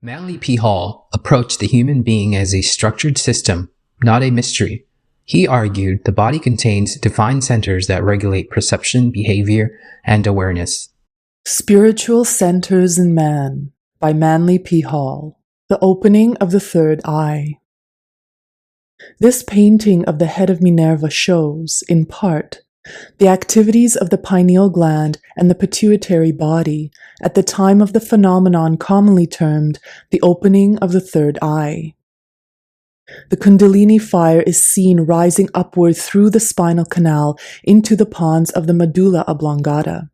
Manly P. Hall approached the human being as a structured system, not a mystery. He argued the body contains defined centers that regulate perception, behavior, and awareness. Spiritual Centers in Man by Manly P. Hall. The Opening of the Third Eye. This painting of the head of Minerva shows, in part, the activities of the pineal gland and the pituitary body at the time of the phenomenon commonly termed the opening of the third eye. The Kundalini fire is seen rising upward through the spinal canal into the pons of the medulla oblongata.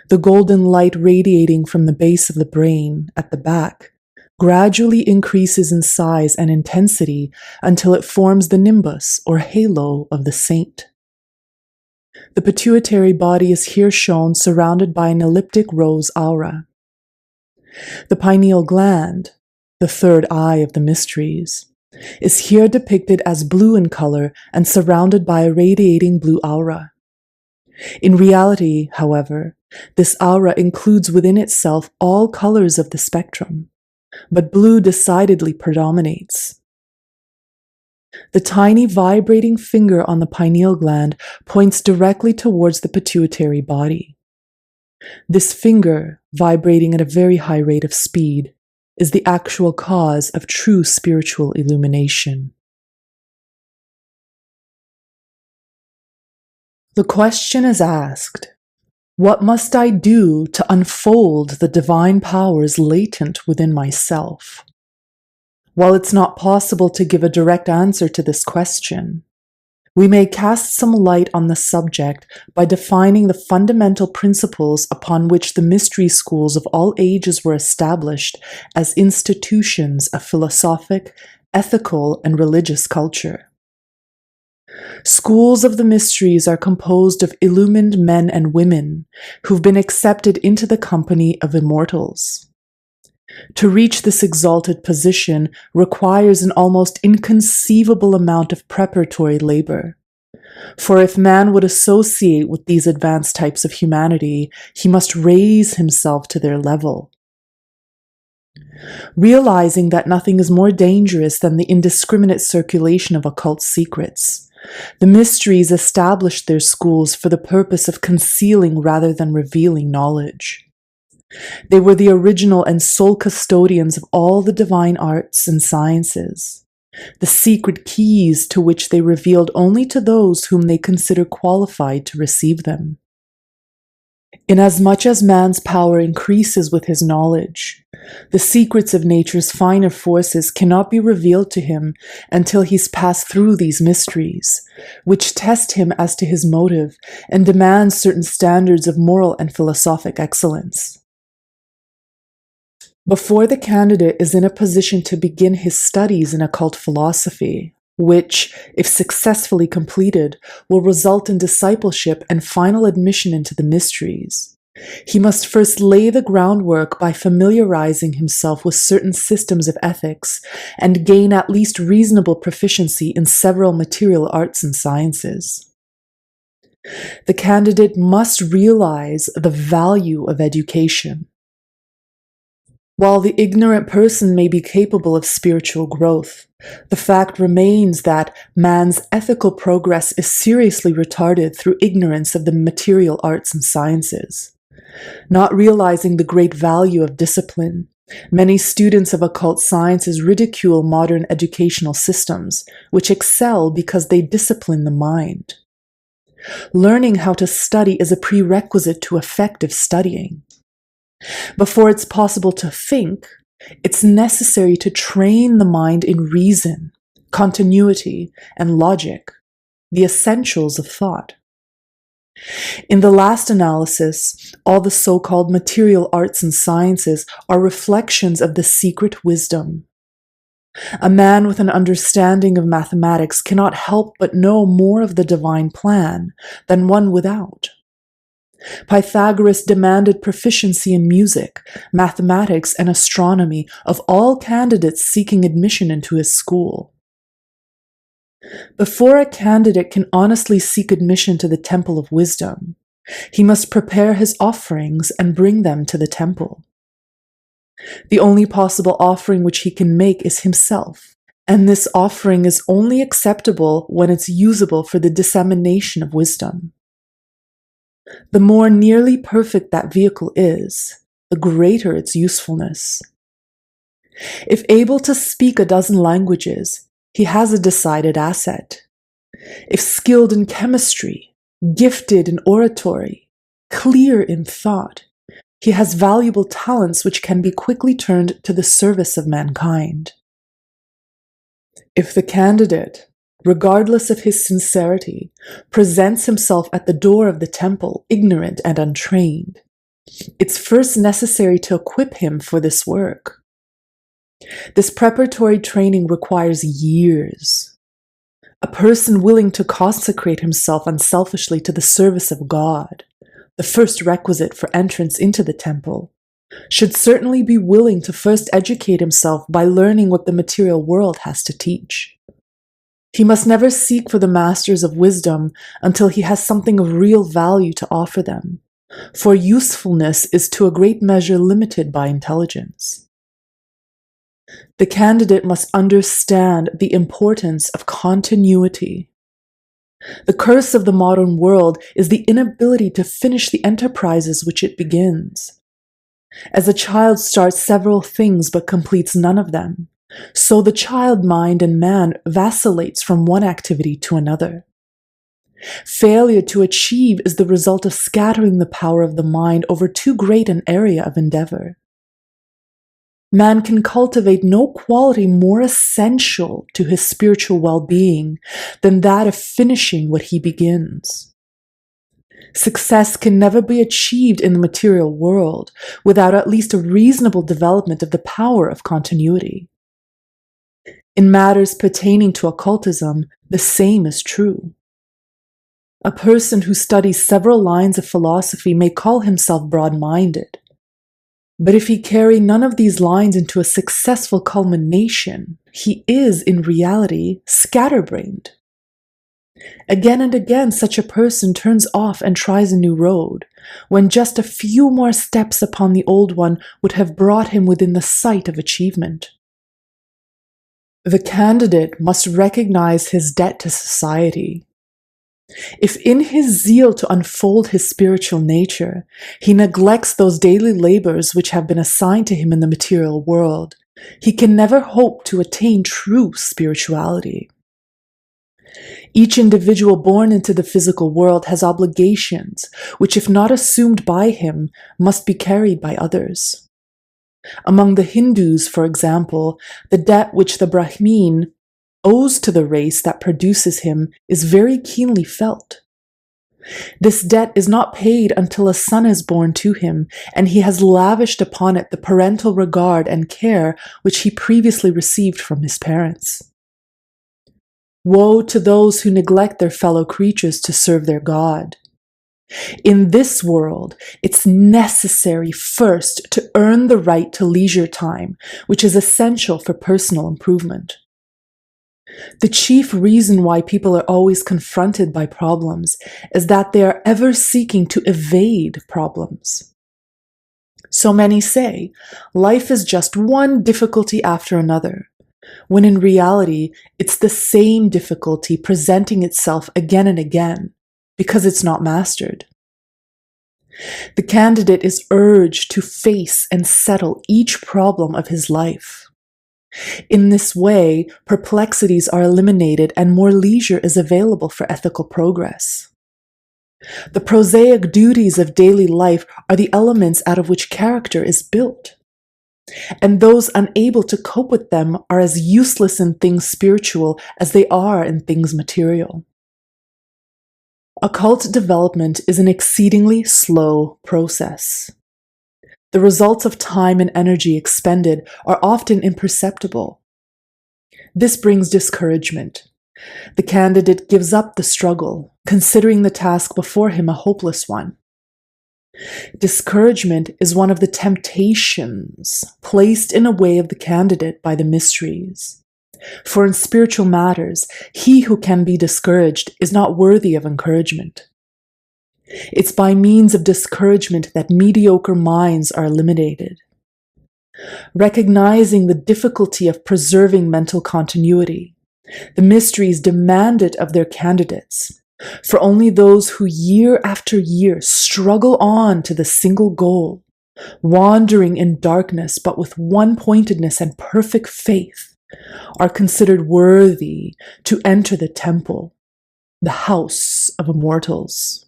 The golden light radiating from the base of the brain, at the back, gradually increases in size and intensity until it forms the nimbus or halo of the saint. The pituitary body is here shown surrounded by an elliptic rose aura. The pineal gland, the third eye of the mysteries, is here depicted as blue in color and surrounded by a radiating blue aura. In reality, however, this aura includes within itself all colors of the spectrum, but blue decidedly predominates. The tiny vibrating finger on the pineal gland points directly towards the pituitary body. This finger, vibrating at a very high rate of speed, is the actual cause of true spiritual illumination. The question is asked, what must I do to unfold the divine powers latent within myself? While it's not possible to give a direct answer to this question, we may cast some light on the subject by defining the fundamental principles upon which the mystery schools of all ages were established as institutions of philosophic, ethical, and religious culture. Schools of the mysteries are composed of illumined men and women who've been accepted into the company of immortals. To reach this exalted position requires an almost inconceivable amount of preparatory labor. For if man would associate with these advanced types of humanity, he must raise himself to their level. Realizing that nothing is more dangerous than the indiscriminate circulation of occult secrets, the mysteries established their schools for the purpose of concealing rather than revealing knowledge. They were the original and sole custodians of all the divine arts and sciences, the secret keys to which they revealed only to those whom they consider qualified to receive them. Inasmuch as man's power increases with his knowledge, the secrets of nature's finer forces cannot be revealed to him until he's passed through these mysteries, which test him as to his motive and demand certain standards of moral and philosophic excellence. Before the candidate is in a position to begin his studies in occult philosophy, which, if successfully completed, will result in discipleship and final admission into the mysteries, he must first lay the groundwork by familiarizing himself with certain systems of ethics and gain at least reasonable proficiency in several material arts and sciences. The candidate must realize the value of education. While the ignorant person may be capable of spiritual growth, the fact remains that man's ethical progress is seriously retarded through ignorance of the material arts and sciences. Not realizing the great value of discipline, many students of occult sciences ridicule modern educational systems, which excel because they discipline the mind. Learning how to study is a prerequisite to effective studying. Before it's possible to think, it's necessary to train the mind in reason, continuity, and logic, the essentials of thought. In the last analysis, all the so-called material arts and sciences are reflections of the secret wisdom. A man with an understanding of mathematics cannot help but know more of the divine plan than one without. Pythagoras demanded proficiency in music, mathematics, and astronomy of all candidates seeking admission into his school. Before a candidate can honestly seek admission to the temple of wisdom, he must prepare his offerings and bring them to the temple. The only possible offering which he can make is himself, and this offering is only acceptable when it's usable for the dissemination of wisdom. The more nearly perfect that vehicle is, the greater its usefulness. If able to speak a dozen languages, he has a decided asset. If skilled in chemistry, gifted in oratory, clear in thought, he has valuable talents which can be quickly turned to the service of mankind. If the candidate, regardless of his sincerity, presents himself at the door of the temple ignorant and untrained, it's first necessary to equip him for this work. This preparatory training requires years. A person willing to consecrate himself unselfishly to the service of God, the first requisite for entrance into the temple, should certainly be willing to first educate himself by learning what the material world has to teach. He must never seek for the masters of wisdom until he has something of real value to offer them, for usefulness is to a great measure limited by intelligence. The candidate must understand the importance of continuity. The curse of the modern world is the inability to finish the enterprises which it begins. As a child starts several things but completes none of them, so the child mind and man vacillates from one activity to another. Failure to achieve is the result of scattering the power of the mind over too great an area of endeavor. Man can cultivate no quality more essential to his spiritual well-being than that of finishing what he begins. Success can never be achieved in the material world without at least a reasonable development of the power of continuity. In matters pertaining to occultism, the same is true. A person who studies several lines of philosophy may call himself broad-minded. But if he carry none of these lines into a successful culmination, he is, in reality, scatterbrained. Again and again, such a person turns off and tries a new road, when just a few more steps upon the old one would have brought him within the sight of achievement. The candidate must recognize his debt to society. If in his zeal to unfold his spiritual nature, he neglects those daily labors which have been assigned to him in the material world, he can never hope to attain true spirituality. Each individual born into the physical world has obligations which, if not assumed by him, must be carried by others. Among the Hindus, for example, the debt which the Brahmin owes to the race that produces him is very keenly felt. This debt is not paid until a son is born to him, and he has lavished upon it the parental regard and care which he previously received from his parents. Woe to those who neglect their fellow creatures to serve their God. In this world, it's necessary first to earn the right to leisure time, which is essential for personal improvement. The chief reason why people are always confronted by problems is that they are ever seeking to evade problems. So many say, life is just one difficulty after another, when in reality, it's the same difficulty presenting itself again and again, because it's not mastered. The candidate is urged to face and settle each problem of his life. In this way, perplexities are eliminated and more leisure is available for ethical progress. The prosaic duties of daily life are the elements out of which character is built, and those unable to cope with them are as useless in things spiritual as they are in things material. Occult development is an exceedingly slow process. The results of time and energy expended are often imperceptible. This brings discouragement. The candidate gives up the struggle, considering the task before him a hopeless one. Discouragement is one of the temptations placed in a way of the candidate by the mysteries. For in spiritual matters, he who can be discouraged is not worthy of encouragement. It's by means of discouragement that mediocre minds are eliminated. recognizing the difficulty of preserving mental continuity. The mysteries demand it of their candidates, for only those who year after year struggle on to the single goal, wandering in darkness but with one-pointedness and perfect faith, are considered worthy to enter the temple, the house of immortals.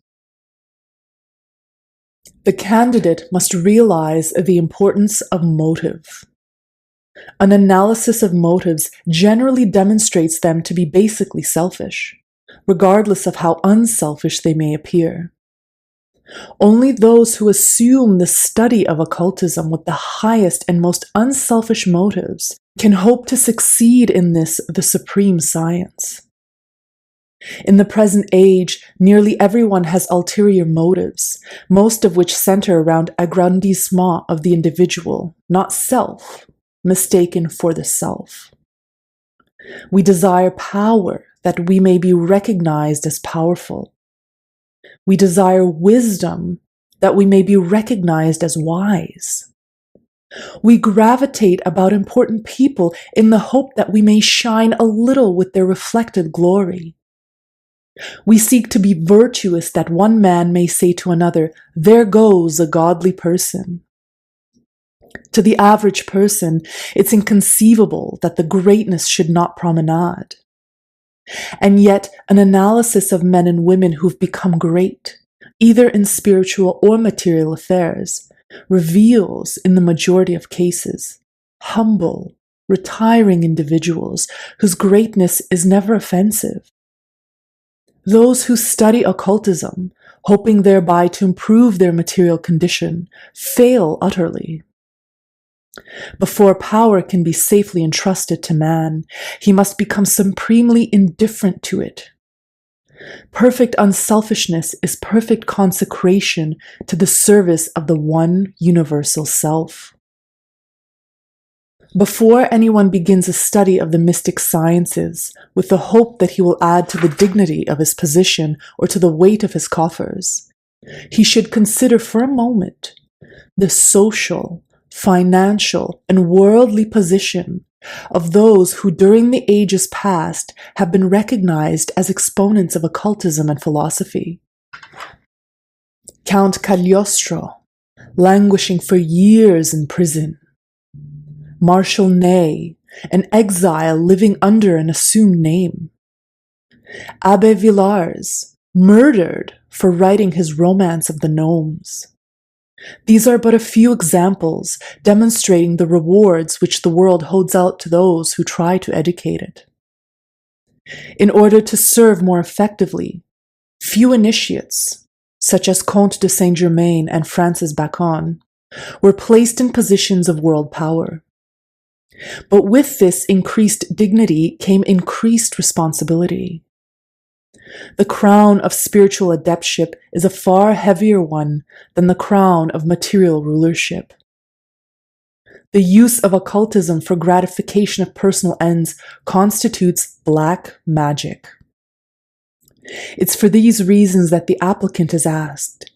The candidate must realize the importance of motive. An analysis of motives generally demonstrates them to be basically selfish, regardless of how unselfish they may appear. Only those who assume the study of occultism with the highest and most unselfish motives can hope to succeed in this, the supreme science. In the present age, nearly everyone has ulterior motives, most of which center around aggrandissement of the individual, not self, mistaken for the self. We desire power that we may be recognized as powerful. We desire wisdom that we may be recognized as wise. We gravitate about important people in the hope that we may shine a little with their reflected glory. We seek to be virtuous that one man may say to another, "There goes a godly person." To the average person, it's inconceivable that the greatness should not promenade. And yet, an analysis of men and women who've become great, either in spiritual or material affairs, reveals, in the majority of cases, humble, retiring individuals whose greatness is never offensive. Those who study occultism, hoping thereby to improve their material condition, fail utterly. Before power can be safely entrusted to man, he must become supremely indifferent to it. Perfect unselfishness is perfect consecration to the service of the one universal self. Before anyone begins a study of the mystic sciences with the hope that he will add to the dignity of his position or to the weight of his coffers, he should consider for a moment the social, financial, and worldly position of those who during the ages past have been recognized as exponents of occultism and philosophy. Count Cagliostro, languishing for years in prison. Marshal Ney, an exile living under an assumed name. Abbe Villars, murdered for writing his Romance of the Gnomes. These are but a few examples demonstrating the rewards which the world holds out to those who try to educate it. In order to serve more effectively, few initiates, such as Comte de Saint-Germain and Francis Bacon, were placed in positions of world power. But with this increased dignity came increased responsibility. The crown of spiritual adeptship is a far heavier one than the crown of material rulership. The use of occultism for gratification of personal ends constitutes black magic. It's for these reasons that the applicant is asked,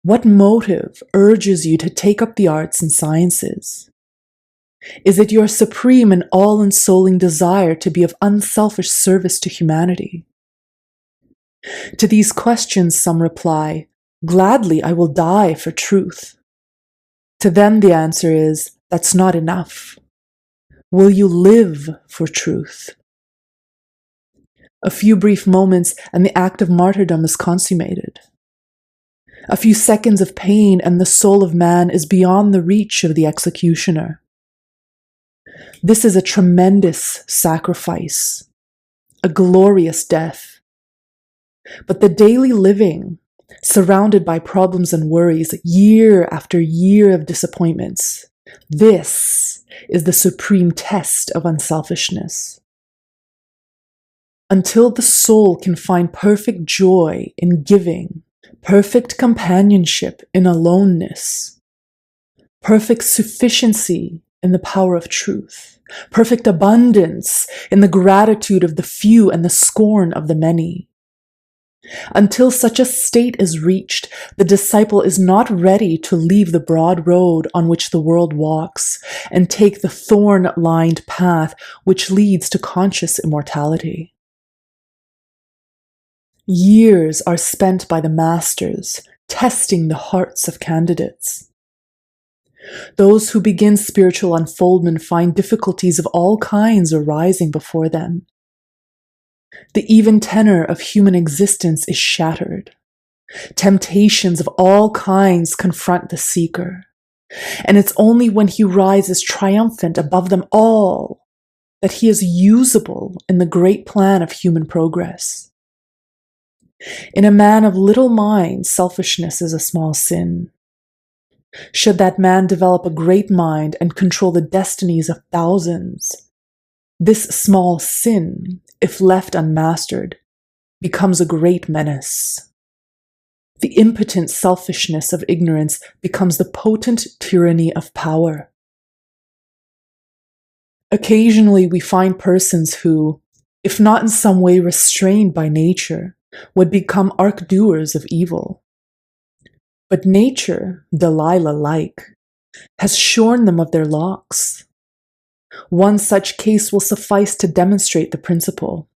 what motive urges you to take up the arts and sciences? Is it your supreme and all-ensouling desire to be of unselfish service to humanity? To these questions some reply, "Gladly I will die for truth." To them the answer is, that's not enough. Will you live for truth? A few brief moments and the act of martyrdom is consummated. A few seconds of pain and the soul of man is beyond the reach of the executioner. This is a tremendous sacrifice, a glorious death. But the daily living, surrounded by problems and worries, year after year of disappointments, this is the supreme test of unselfishness. Until the soul can find perfect joy in giving, perfect companionship in aloneness, perfect sufficiency in the power of truth, perfect abundance in the gratitude of the few and the scorn of the many, Until such a state is reached, the disciple is not ready to leave the broad road on which the world walks and take the thorn-lined path which leads to conscious immortality. Years are spent by the masters testing the hearts of candidates. Those who begin spiritual unfoldment find difficulties of all kinds arising before them. The even tenor of human existence is shattered. Temptations of all kinds confront the seeker, and it's only when he rises triumphant above them all that he is usable in the great plan of human progress. In a man of little mind, selfishness is a small sin. Should that man develop a great mind and control the destinies of thousands, this small sin, if left unmastered, becomes a great menace. The impotent selfishness of ignorance becomes the potent tyranny of power. Occasionally we find persons who, if not in some way restrained by nature, would become arch-doers of evil. But nature, Delilah-like, has shorn them of their locks. One such case will suffice to demonstrate the principle.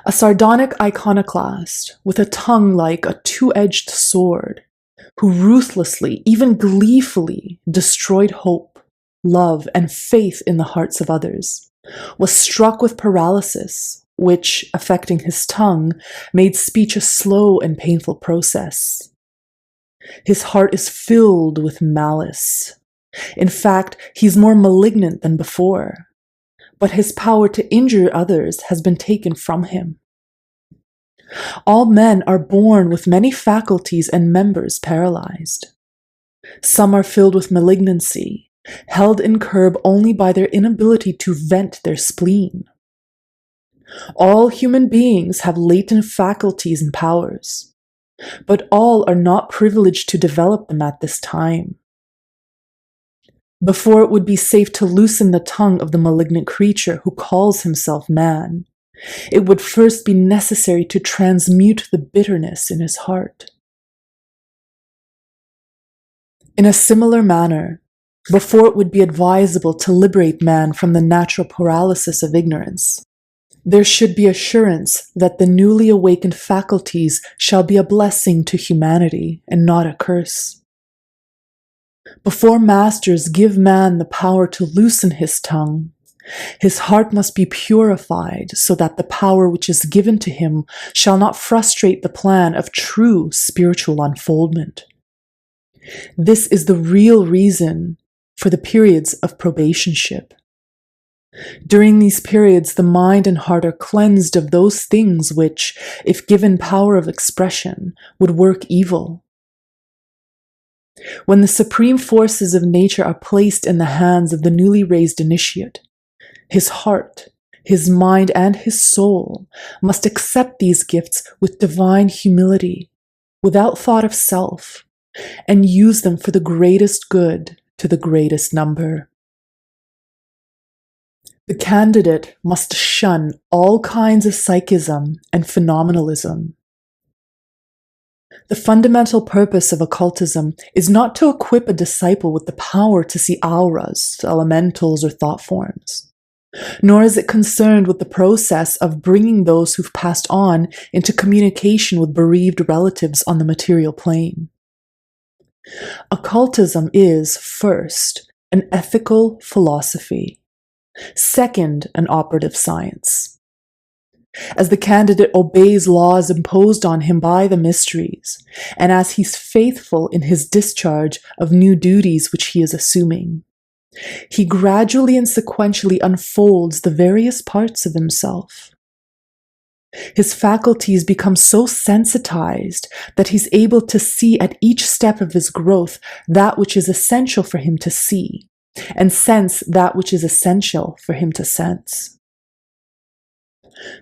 A sardonic iconoclast with a tongue like a two-edged sword, who ruthlessly, even gleefully, destroyed hope, love, and faith in the hearts of others, was struck with paralysis, which, affecting his tongue, made speech a slow and painful process. His heart is filled with malice. In fact, he's more malignant than before, but his power to injure others has been taken from him. All men are born with many faculties and members paralyzed. Some are filled with malignancy, held in curb only by their inability to vent their spleen. All human beings have latent faculties and powers, but all are not privileged to develop them at this time. Before it would be safe to loosen the tongue of the malignant creature who calls himself man, it would first be necessary to transmute the bitterness in his heart. In a similar manner, before it would be advisable to liberate man from the natural paralysis of ignorance, there should be assurance that the newly awakened faculties shall be a blessing to humanity and not a curse. Before masters give man the power to loosen his tongue, his heart must be purified so that the power which is given to him shall not frustrate the plan of true spiritual unfoldment. This is the real reason for the periods of probationship. During these periods, the mind and heart are cleansed of those things which, if given power of expression, would work evil. When the supreme forces of nature are placed in the hands of the newly raised initiate, his heart, his mind, and his soul must accept these gifts with divine humility, without thought of self, and use them for the greatest good to the greatest number. The candidate must shun all kinds of psychism and phenomenalism. The fundamental purpose of occultism is not to equip a disciple with the power to see auras, elementals, or thought forms, nor is it concerned with the process of bringing those who've passed on into communication with bereaved relatives on the material plane. Occultism is, first, an ethical philosophy, second, an operative science. As the candidate obeys laws imposed on him by the mysteries, and as he's faithful in his discharge of new duties which he is assuming, he gradually and sequentially unfolds the various parts of himself. His faculties become so sensitized that he's able to see at each step of his growth that which is essential for him to see, and sense that which is essential for him to sense.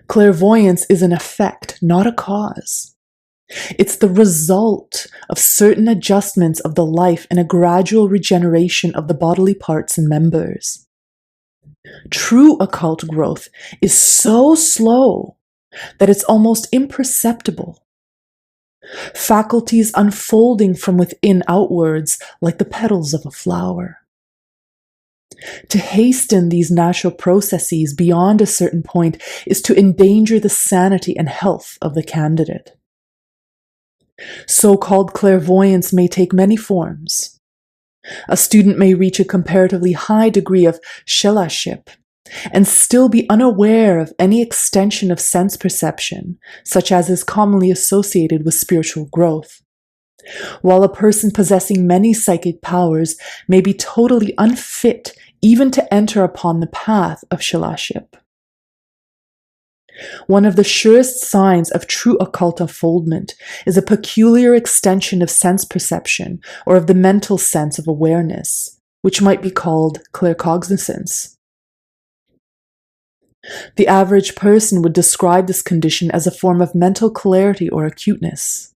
Clairvoyance is an effect, not a cause. It's the result of certain adjustments of the life and a gradual regeneration of the bodily parts and members. True occult growth is so slow that it's almost imperceptible. Faculties unfolding from within outwards like the petals of a flower. To hasten these natural processes beyond a certain point is to endanger the sanity and health of the candidate. So-called clairvoyance may take many forms. A student may reach a comparatively high degree of shelaship and still be unaware of any extension of sense perception, such as is commonly associated with spiritual growth, while a person possessing many psychic powers may be totally unfit even to enter upon the path of shelaship. One of the surest signs of true occult unfoldment is a peculiar extension of sense perception or of the mental sense of awareness, which might be called claircognizance. The average person would describe this condition as a form of mental clarity or acuteness.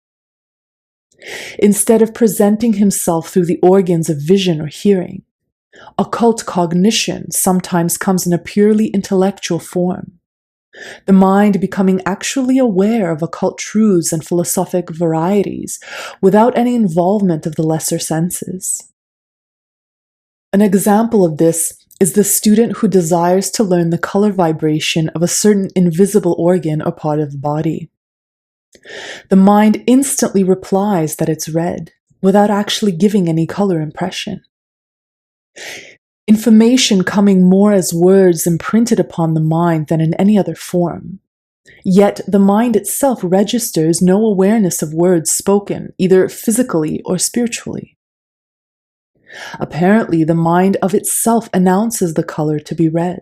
Instead of presenting himself through the organs of vision or hearing, occult cognition sometimes comes in a purely intellectual form, the mind becoming actually aware of occult truths and philosophic varieties without any involvement of the lesser senses. An example of this is the student who desires to learn the color vibration of a certain invisible organ or part of the body. The mind instantly replies that it's red, without actually giving any color impression. Information coming more as words imprinted upon the mind than in any other form. Yet the mind itself registers no awareness of words spoken, either physically or spiritually. Apparently, the mind of itself announces the color to be red.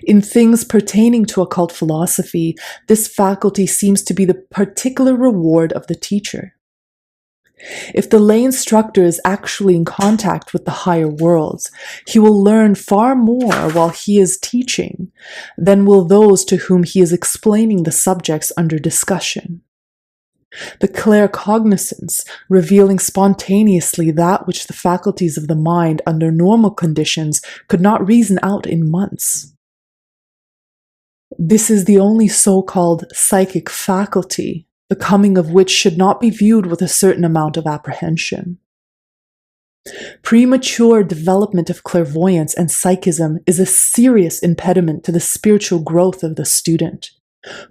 In things pertaining to occult philosophy, this faculty seems to be the particular reward of the teacher. If the lay instructor is actually in contact with the higher worlds, he will learn far more while he is teaching than will those to whom he is explaining the subjects under discussion. The claircognizance, revealing spontaneously that which the faculties of the mind under normal conditions could not reason out in months. This is the only so-called psychic faculty, the coming of which should not be viewed with a certain amount of apprehension. Premature development of clairvoyance and psychism is a serious impediment to the spiritual growth of the student,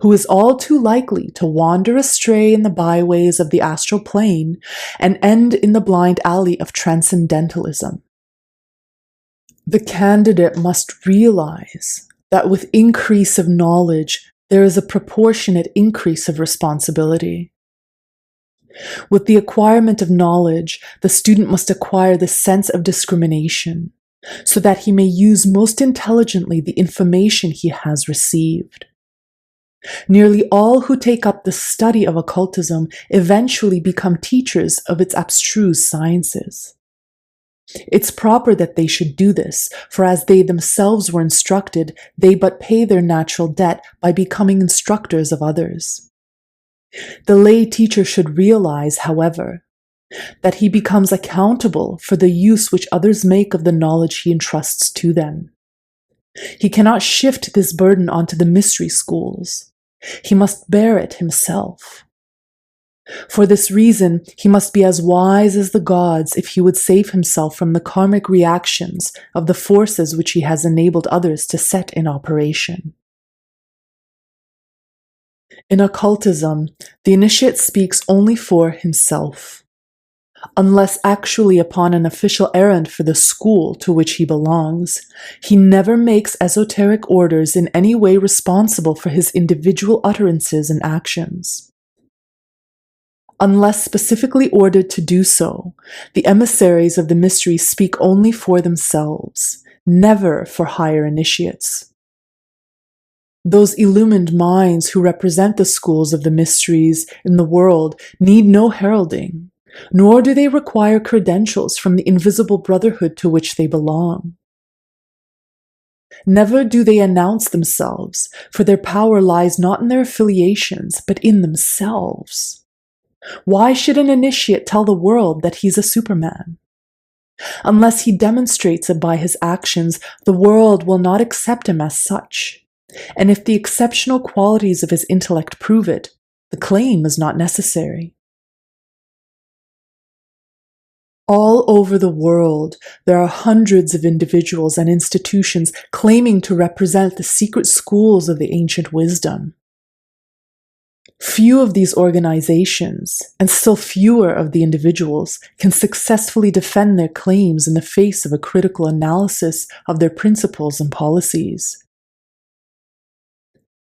who is all too likely to wander astray in the byways of the astral plane and end in the blind alley of transcendentalism. The candidate must realize that with increase of knowledge, there is a proportionate increase of responsibility. With the acquirement of knowledge, the student must acquire the sense of discrimination, so that he may use most intelligently the information he has received. Nearly all who take up the study of occultism eventually become teachers of its abstruse sciences. It's proper that they should do this, for as they themselves were instructed, they but pay their natural debt by becoming instructors of others. The lay teacher should realize, however, that he becomes accountable for the use which others make of the knowledge he entrusts to them. He cannot shift this burden onto the mystery schools. He must bear it himself. For this reason, he must be as wise as the gods if he would save himself from the karmic reactions of the forces which he has enabled others to set in operation. In occultism, the initiate speaks only for himself. Unless actually upon an official errand for the school to which he belongs, he never makes esoteric orders in any way responsible for his individual utterances and actions. Unless specifically ordered to do so, the emissaries of the mysteries speak only for themselves, never for higher initiates. Those illumined minds who represent the schools of the mysteries in the world need no heralding, nor do they require credentials from the invisible brotherhood to which they belong. Never do they announce themselves, for their power lies not in their affiliations, but in themselves. Why should an initiate tell the world that he's a Superman? Unless he demonstrates it by his actions, the world will not accept him as such. And if the exceptional qualities of his intellect prove it, the claim is not necessary. All over the world, there are hundreds of individuals and institutions claiming to represent the secret schools of the ancient wisdom. Few of these organizations, and still fewer of the individuals, can successfully defend their claims in the face of a critical analysis of their principles and policies.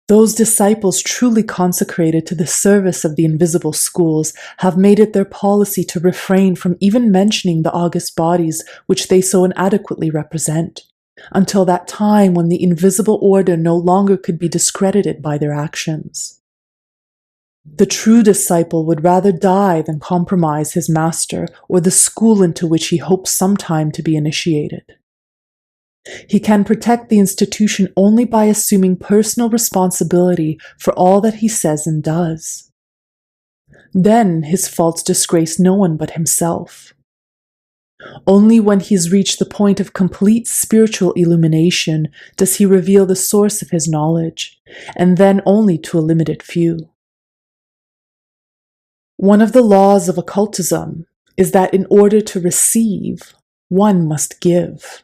Those disciples truly consecrated to the service of the invisible schools have made it their policy to refrain from even mentioning the august bodies which they so inadequately represent, until that time when the invisible order no longer could be discredited by their actions. The true disciple would rather die than compromise his master or the school into which he hopes sometime to be initiated. He can protect the institution only by assuming personal responsibility for all that he says and does. Then his faults disgrace no one but himself. Only when he's reached the point of complete spiritual illumination does he reveal the source of his knowledge, and then only to a limited few. One of the laws of occultism is that in order to receive, one must give.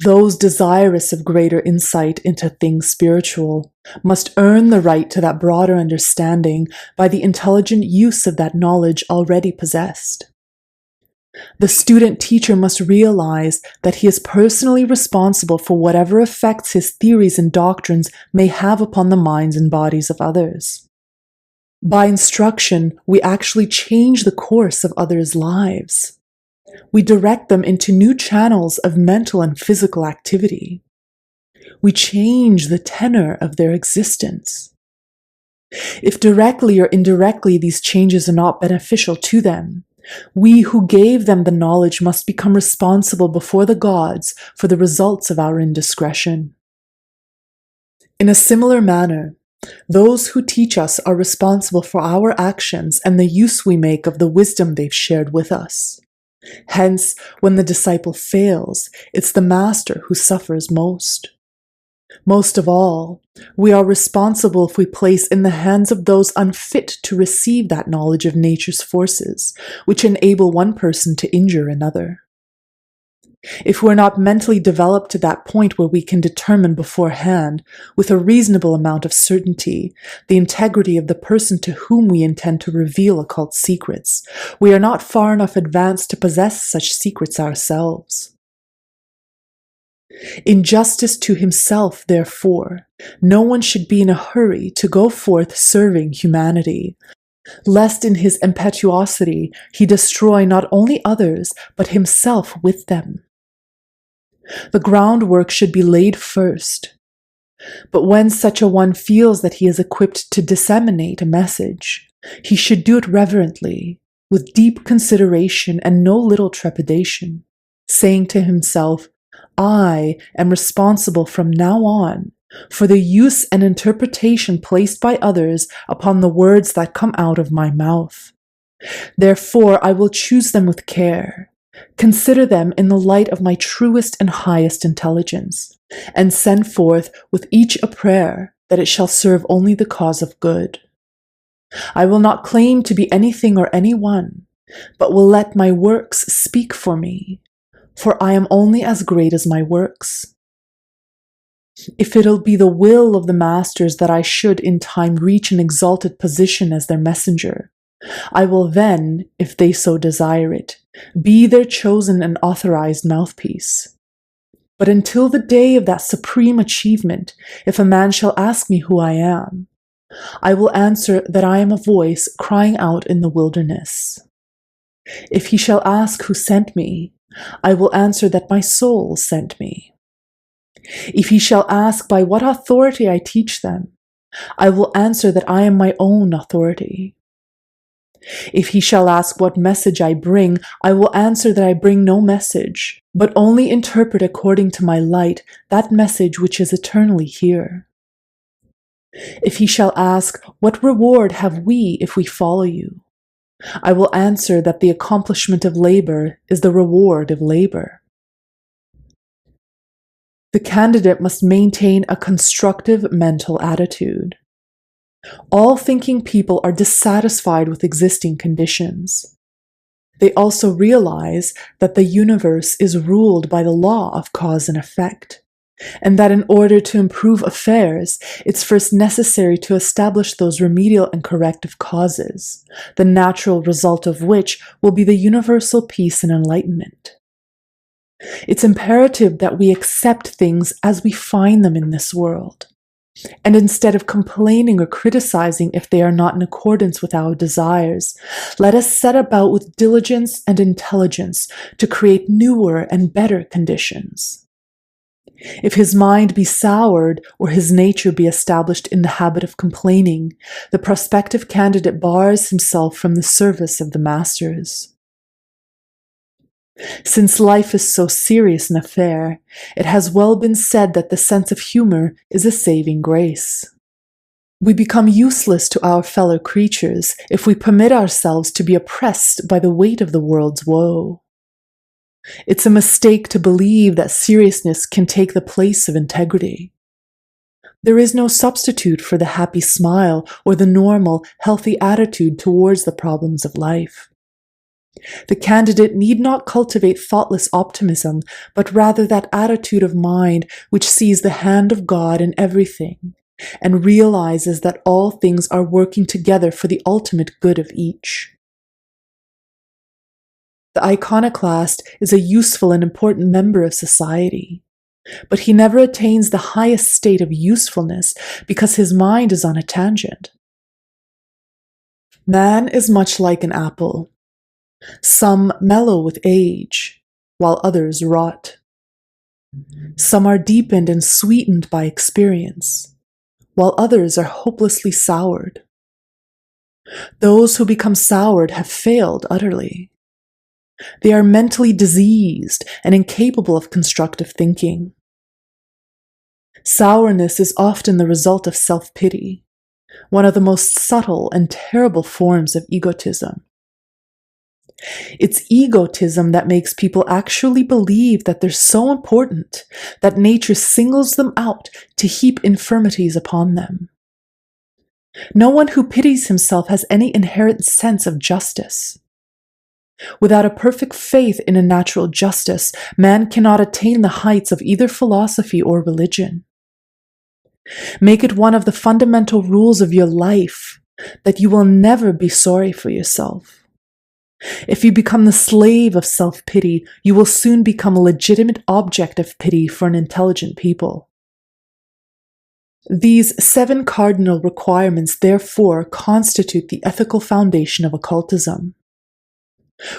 Those desirous of greater insight into things spiritual must earn the right to that broader understanding by the intelligent use of that knowledge already possessed. The student teacher must realize that he is personally responsible for whatever effects his theories and doctrines may have upon the minds and bodies of others. By instruction, we actually change the course of others' lives. We direct them into new channels of mental and physical activity. We change the tenor of their existence. If directly or indirectly these changes are not beneficial to them, we who gave them the knowledge must become responsible before the gods for the results of our indiscretion. In a similar manner, those who teach us are responsible for our actions and the use we make of the wisdom they've shared with us. Hence, when the disciple fails, it's the master who suffers most. Most of all, we are responsible if we place in the hands of those unfit to receive that knowledge of nature's forces, which enable one person to injure another. If we're not mentally developed to that point where we can determine beforehand, with a reasonable amount of certainty, the integrity of the person to whom we intend to reveal occult secrets, we are not far enough advanced to possess such secrets ourselves. In justice to himself, therefore, no one should be in a hurry to go forth serving humanity, lest in his impetuosity he destroy not only others, but himself with them. The groundwork should be laid first. But when such a one feels that he is equipped to disseminate a message, he should do it reverently, with deep consideration and no little trepidation, saying to himself, I am responsible from now on for the use and interpretation placed by others upon the words that come out of my mouth. Therefore, I will choose them with care, consider them in the light of my truest and highest intelligence, and send forth with each a prayer that it shall serve only the cause of good. I will not claim to be anything or anyone, but will let my works speak for me, for I am only as great as my works. If it'll be the will of the masters that I should in time reach an exalted position as their messenger, I will then, if they so desire it, be their chosen and authorized mouthpiece. But until the day of that supreme achievement, if a man shall ask me who I am, I will answer that I am a voice crying out in the wilderness. If he shall ask who sent me, I will answer that my soul sent me. If he shall ask by what authority I teach them, I will answer that I am my own authority. If he shall ask what message I bring, I will answer that I bring no message, but only interpret according to my light that message which is eternally here. If he shall ask, what reward have we if we follow you? I will answer that the accomplishment of labor is the reward of labor. The candidate must maintain a constructive mental attitude. All thinking people are dissatisfied with existing conditions. They also realize that the universe is ruled by the law of cause and effect, and that in order to improve affairs, it's first necessary to establish those remedial and corrective causes, the natural result of which will be the universal peace and enlightenment. It's imperative that we accept things as we find them in this world, and instead of complaining or criticizing if they are not in accordance with our desires, let us set about with diligence and intelligence to create newer and better conditions. If his mind be soured or his nature be established in the habit of complaining, the prospective candidate bars himself from the service of the masters. Since life is so serious an affair, it has well been said that the sense of humor is a saving grace. We become useless to our fellow creatures if we permit ourselves to be oppressed by the weight of the world's woe. It's a mistake to believe that seriousness can take the place of integrity. There is no substitute for the happy smile or the normal, healthy attitude towards the problems of life. The candidate need not cultivate thoughtless optimism, but rather that attitude of mind which sees the hand of God in everything and realizes that all things are working together for the ultimate good of each. The iconoclast is a useful and important member of society, but he never attains the highest state of usefulness because his mind is on a tangent. Man is much like an apple. Some mellow with age, while others rot. Some are deepened and sweetened by experience, while others are hopelessly soured. Those who become soured have failed utterly. They are mentally diseased and incapable of constructive thinking. Sourness is often the result of self-pity, one of the most subtle and terrible forms of egotism. It's egotism that makes people actually believe that they're so important that nature singles them out to heap infirmities upon them. No one who pities himself has any inherent sense of justice. Without a perfect faith in a natural justice, man cannot attain the heights of either philosophy or religion. Make it one of the fundamental rules of your life that you will never be sorry for yourself. If you become the slave of self-pity, you will soon become a legitimate object of pity for an intelligent people. These 7 cardinal requirements, therefore, constitute the ethical foundation of occultism.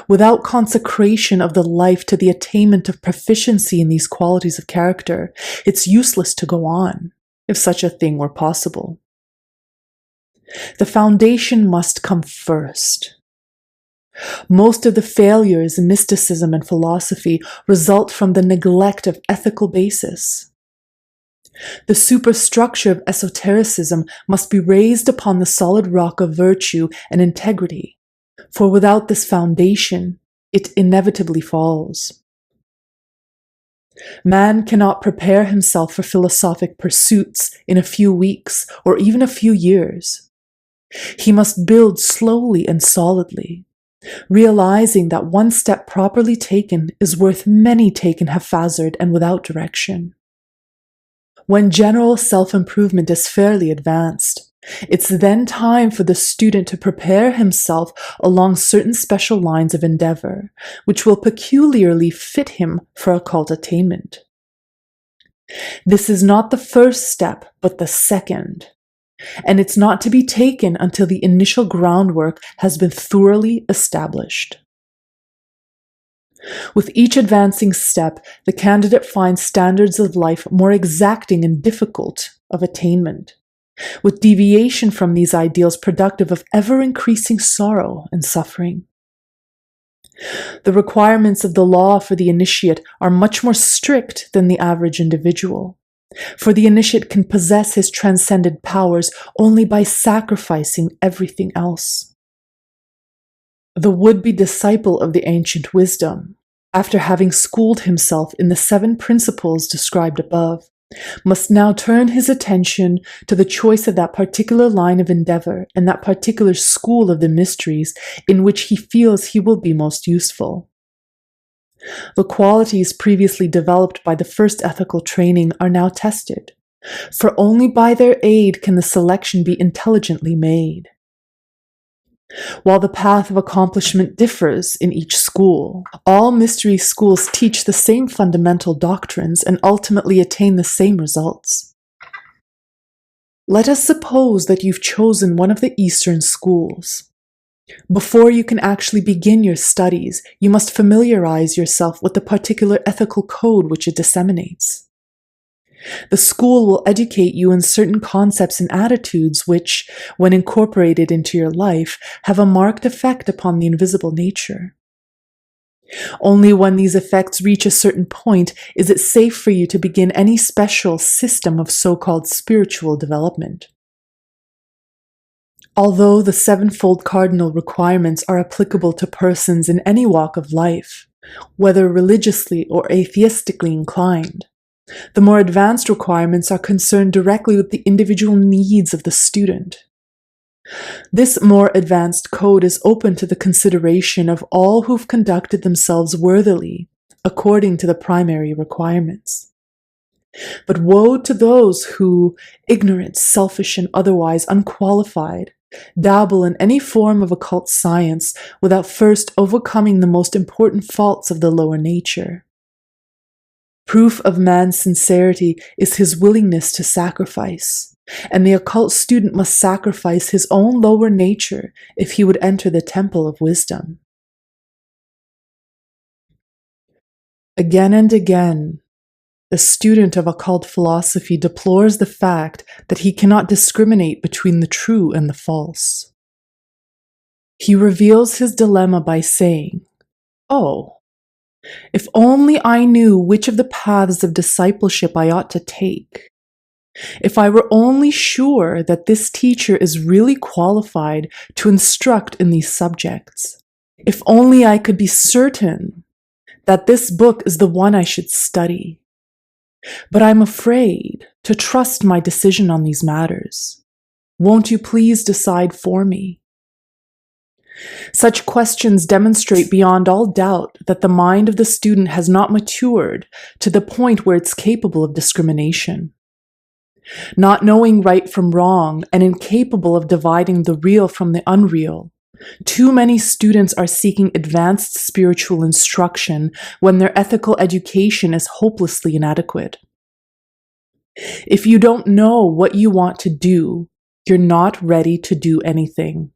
Without consecration of the life to the attainment of proficiency in these qualities of character, it's useless to go on, if such a thing were possible. The foundation must come first. Most of the failures in mysticism and philosophy result from the neglect of ethical basis. The superstructure of esotericism must be raised upon the solid rock of virtue and integrity, for without this foundation, it inevitably falls. Man cannot prepare himself for philosophic pursuits in a few weeks or even a few years. He must build slowly and solidly, realizing that one step properly taken is worth many taken haphazard and without direction. When general self-improvement is fairly advanced, it's then time for the student to prepare himself along certain special lines of endeavor, which will peculiarly fit him for occult attainment. This is not the first step, but the second, and it's not to be taken until the initial groundwork has been thoroughly established. With each advancing step, the candidate finds standards of life more exacting and difficult of attainment, with deviation from these ideals productive of ever-increasing sorrow and suffering. The requirements of the law for the initiate are much more strict than the average individual, for the initiate can possess his transcendent powers only by sacrificing everything else. The would-be disciple of the ancient wisdom, after having schooled himself in the 7 principles described above, must now turn his attention to the choice of that particular line of endeavor and that particular school of the mysteries in which he feels he will be most useful. The qualities previously developed by the first ethical training are now tested, for only by their aid can the selection be intelligently made. While the path of accomplishment differs in each school, all mystery schools teach the same fundamental doctrines and ultimately attain the same results. Let us suppose that you've chosen one of the Eastern schools. Before you can actually begin your studies, you must familiarize yourself with the particular ethical code which it disseminates. The school will educate you in certain concepts and attitudes which, when incorporated into your life, have a marked effect upon the invisible nature. Only when these effects reach a certain point is it safe for you to begin any special system of so-called spiritual development. Although the 7-fold cardinal requirements are applicable to persons in any walk of life, whether religiously or atheistically inclined, the more advanced requirements are concerned directly with the individual needs of the student. This more advanced code is open to the consideration of all who've conducted themselves worthily, according to the primary requirements. But woe to those who, ignorant, selfish, and otherwise unqualified, dabble in any form of occult science without first overcoming the most important faults of the lower nature. Proof of man's sincerity is his willingness to sacrifice, and the occult student must sacrifice his own lower nature if he would enter the temple of wisdom. Again and again, the student of occult philosophy deplores the fact that he cannot discriminate between the true and the false. He reveals his dilemma by saying, "Oh, if only I knew which of the paths of discipleship I ought to take. If I were only sure that this teacher is really qualified to instruct in these subjects. If only I could be certain that this book is the one I should study. But I'm afraid to trust my decision on these matters. Won't you please decide for me?" Such questions demonstrate beyond all doubt that the mind of the student has not matured to the point where it's capable of discrimination. Not knowing right from wrong and incapable of dividing the real from the unreal, too many students are seeking advanced spiritual instruction when their ethical education is hopelessly inadequate. If you don't know what you want to do, you're not ready to do anything.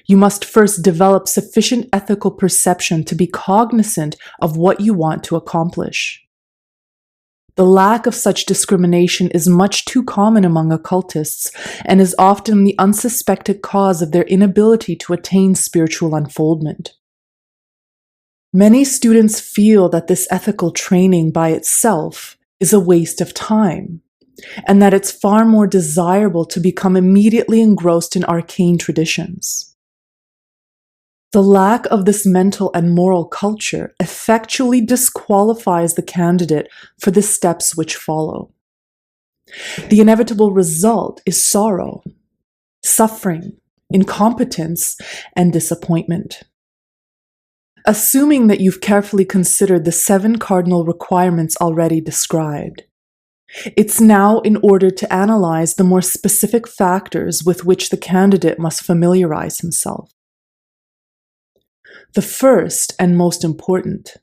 You must first develop sufficient ethical perception to be cognizant of what you want to accomplish. The lack of such discrimination is much too common among occultists and is often the unsuspected cause of their inability to attain spiritual unfoldment. Many students feel that this ethical training by itself is a waste of time, and that it's far more desirable to become immediately engrossed in arcane traditions. The lack of this mental and moral culture effectually disqualifies the candidate for the steps which follow. The inevitable result is sorrow, suffering, incompetence, and disappointment. Assuming that you've carefully considered the 7 cardinal requirements already described, it's now in order to analyze the more specific factors with which the candidate must familiarize himself. The first and most important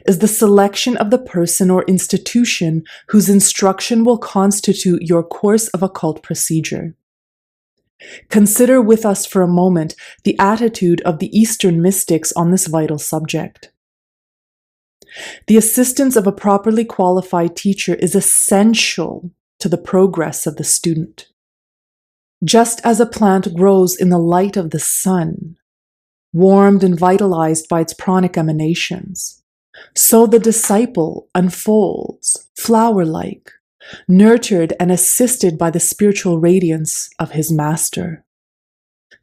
is the selection of the person or institution whose instruction will constitute your course of occult procedure. Consider with us for a moment the attitude of the Eastern mystics on this vital subject. The assistance of a properly qualified teacher is essential to the progress of the student. Just as a plant grows in the light of the sun, warmed and vitalized by its pranic emanations, so the disciple unfolds, flower-like, nurtured and assisted by the spiritual radiance of his master.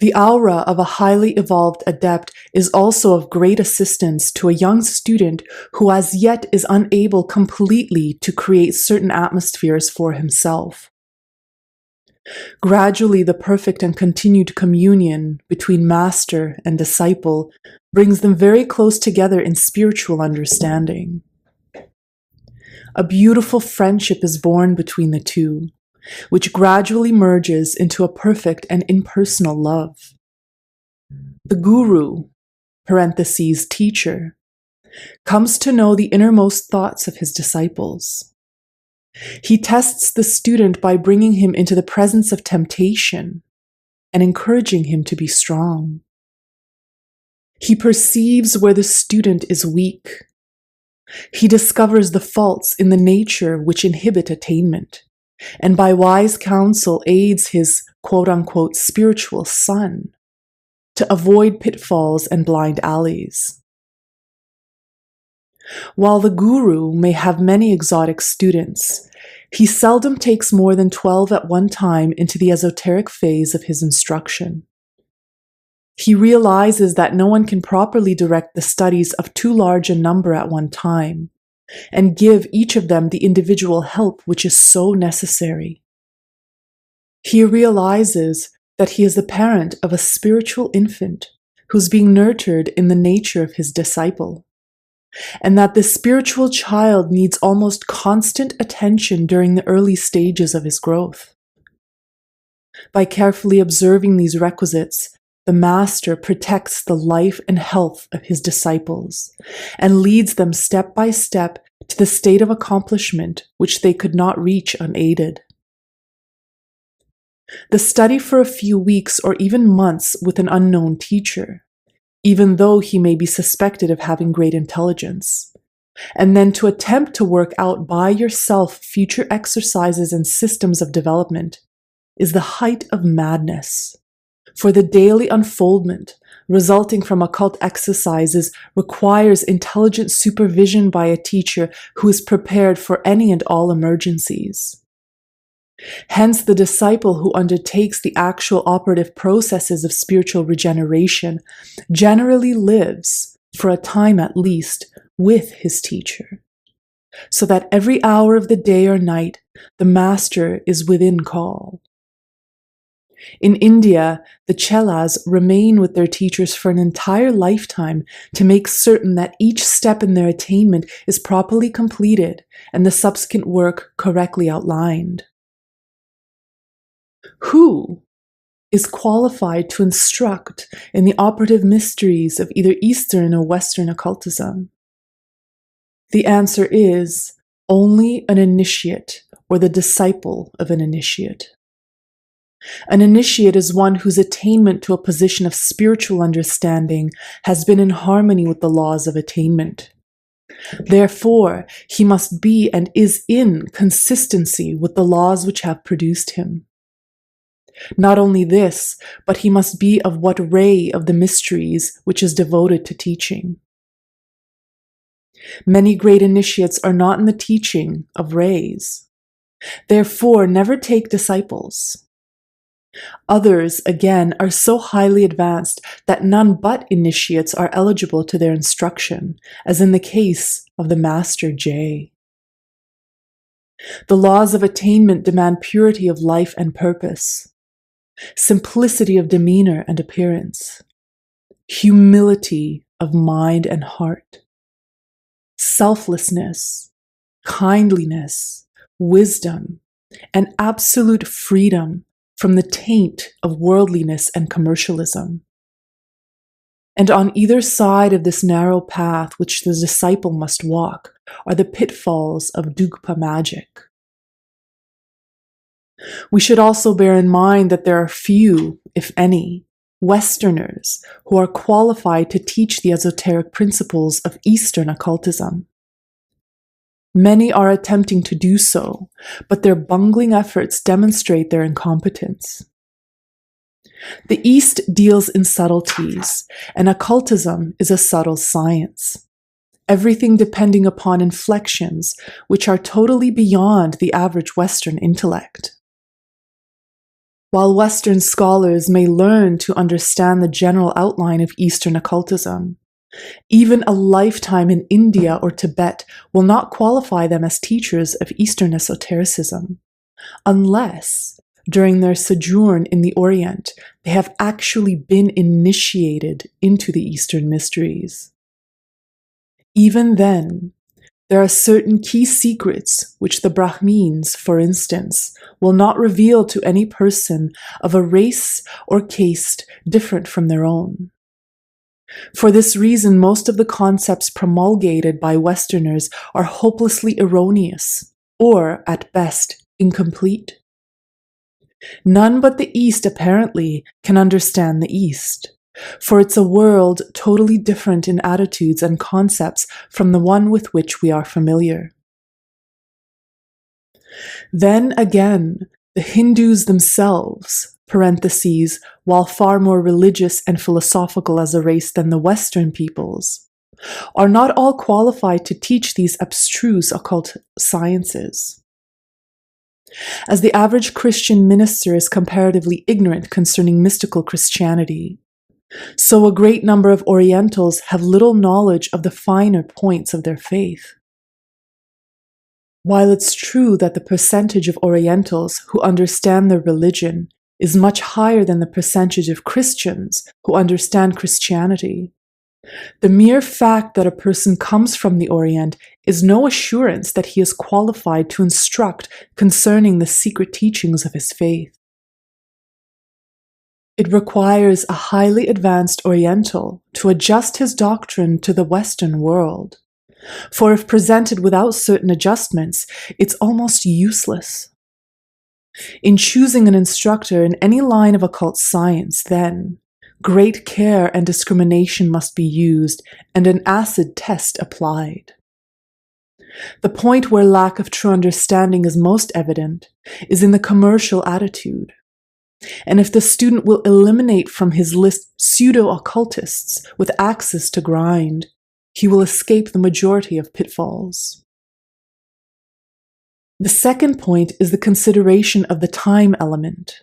The aura of a highly evolved adept is also of great assistance to a young student who as yet is unable completely to create certain atmospheres for himself. Gradually, the perfect and continued communion between master and disciple brings them very close together in spiritual understanding. A beautiful friendship is born between the two, which gradually merges into a perfect and impersonal love. The guru, parentheses, teacher, comes to know the innermost thoughts of his disciples. He tests the student by bringing him into the presence of temptation and encouraging him to be strong. He perceives where the student is weak. He discovers the faults in the nature which inhibit attainment, and by wise counsel aids his quote-unquote spiritual son to avoid pitfalls and blind alleys. While the guru may have many exotic students, he seldom takes more than 12 at one time into the esoteric phase of his instruction. He realizes that no one can properly direct the studies of too large a number at one time, and give each of them the individual help which is so necessary. He realizes that he is the parent of a spiritual infant who's being nurtured in the nature of his disciple, and that the spiritual child needs almost constant attention during the early stages of his growth. By carefully observing these requisites, the master protects the life and health of his disciples and leads them step by step to the state of accomplishment which they could not reach unaided. The study for a few weeks or even months with an unknown teacher, even though he may be suspected of having great intelligence, and then to attempt to work out by yourself future exercises and systems of development, is the height of madness. For the daily unfoldment resulting from occult exercises requires intelligent supervision by a teacher who is prepared for any and all emergencies. Hence, the disciple who undertakes the actual operative processes of spiritual regeneration generally lives, for a time at least, with his teacher, so that every hour of the day or night the master is within call. In India, the chelas remain with their teachers for an entire lifetime to make certain that each step in their attainment is properly completed and the subsequent work correctly outlined. Who is qualified to instruct in the operative mysteries of either Eastern or Western occultism? The answer is only an initiate or the disciple of an initiate. An initiate is one whose attainment to a position of spiritual understanding has been in harmony with the laws of attainment. Therefore, he must be and is in consistency with the laws which have produced him. Not only this, but he must be of what ray of the mysteries which is devoted to teaching. Many great initiates are not in the teaching of rays. Therefore, never take disciples. Others, again, are so highly advanced that none but initiates are eligible to their instruction, as in the case of the Master J. The laws of attainment demand purity of life and purpose, simplicity of demeanor and appearance, humility of mind and heart, selflessness, kindliness, wisdom, and absolute freedom from the taint of worldliness and commercialism. And on either side of this narrow path which the disciple must walk are the pitfalls of Dugpa magic. We should also bear in mind that there are few, if any, Westerners who are qualified to teach the esoteric principles of Eastern occultism. Many are attempting to do so, but their bungling efforts demonstrate their incompetence. The East deals in subtleties, and occultism is a subtle science, everything depending upon inflections which are totally beyond the average Western intellect. While Western scholars may learn to understand the general outline of Eastern occultism, even a lifetime in India or Tibet will not qualify them as teachers of Eastern esotericism, unless, during their sojourn in the Orient, they have actually been initiated into the Eastern mysteries. Even then, there are certain key secrets which the Brahmins, for instance, will not reveal to any person of a race or caste different from their own. For this reason, most of the concepts promulgated by Westerners are hopelessly erroneous, or, at best, incomplete. None but the East, apparently, can understand the East, for it's a world totally different in attitudes and concepts from the one with which we are familiar. Then again, the Hindus themselves, parentheses, while far more religious and philosophical as a race than the Western peoples, are not all qualified to teach these abstruse occult sciences. As the average Christian minister is comparatively ignorant concerning mystical Christianity, so a great number of Orientals have little knowledge of the finer points of their faith. While it's true that the percentage of Orientals who understand their religion is much higher than the percentage of Christians who understand Christianity, the mere fact that a person comes from the Orient is no assurance that he is qualified to instruct concerning the secret teachings of his faith. It requires a highly advanced Oriental to adjust his doctrine to the Western world, for if presented without certain adjustments, it's almost useless. In choosing an instructor in any line of occult science, then, great care and discrimination must be used and an acid test applied. The point where lack of true understanding is most evident is in the commercial attitude. And if the student will eliminate from his list pseudo-occultists with axes to grind, he will escape the majority of pitfalls. The second point is the consideration of the time element.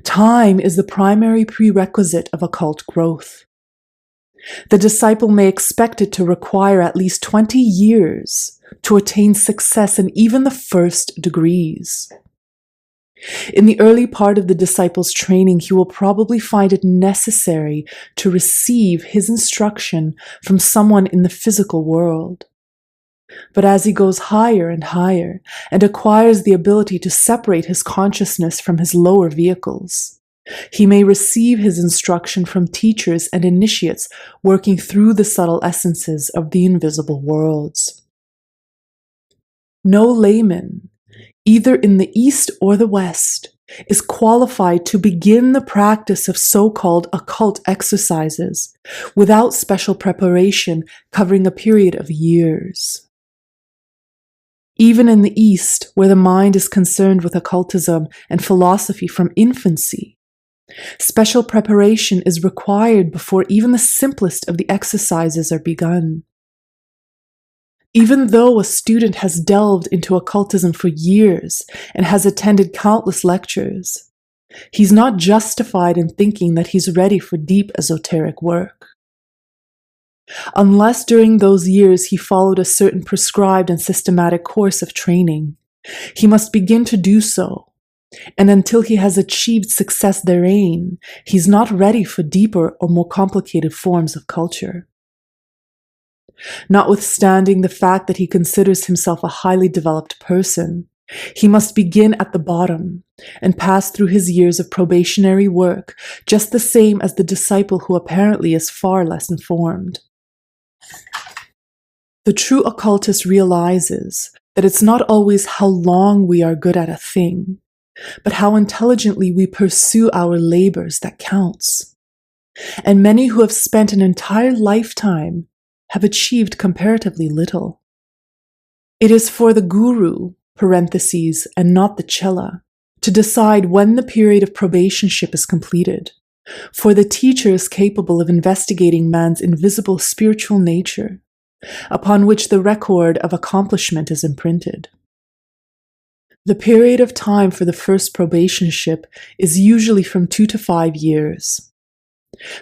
Time is the primary prerequisite of occult growth. The disciple may expect it to require at least 20 years to attain success in even the first degrees. In the early part of the disciple's training, he will probably find it necessary to receive his instruction from someone in the physical world. But as he goes higher and higher and acquires the ability to separate his consciousness from his lower vehicles, he may receive his instruction from teachers and initiates working through the subtle essences of the invisible worlds. No layman, either in the East or the West, is qualified to begin the practice of so-called occult exercises without special preparation covering a period of years. Even in the East, where the mind is concerned with occultism and philosophy from infancy, special preparation is required before even the simplest of the exercises are begun. Even though a student has delved into occultism for years and has attended countless lectures, he's not justified in thinking that he's ready for deep esoteric work. Unless during those years he followed a certain prescribed and systematic course of training, he must begin to do so, and until he has achieved success therein, he's not ready for deeper or more complicated forms of culture. Notwithstanding the fact that he considers himself a highly developed person, he must begin at the bottom and pass through his years of probationary work just the same as the disciple who apparently is far less informed. The true occultist realizes that it's not always how long we are good at a thing, but how intelligently we pursue our labors that counts. And many who have spent an entire lifetime have achieved comparatively little. It is for the guru, parentheses, and not the chela, to decide when the period of probationship is completed, for the teacher is capable of investigating man's invisible spiritual nature, upon which the record of accomplishment is imprinted. The period of time for the first probationship is usually from 2 to 5 years.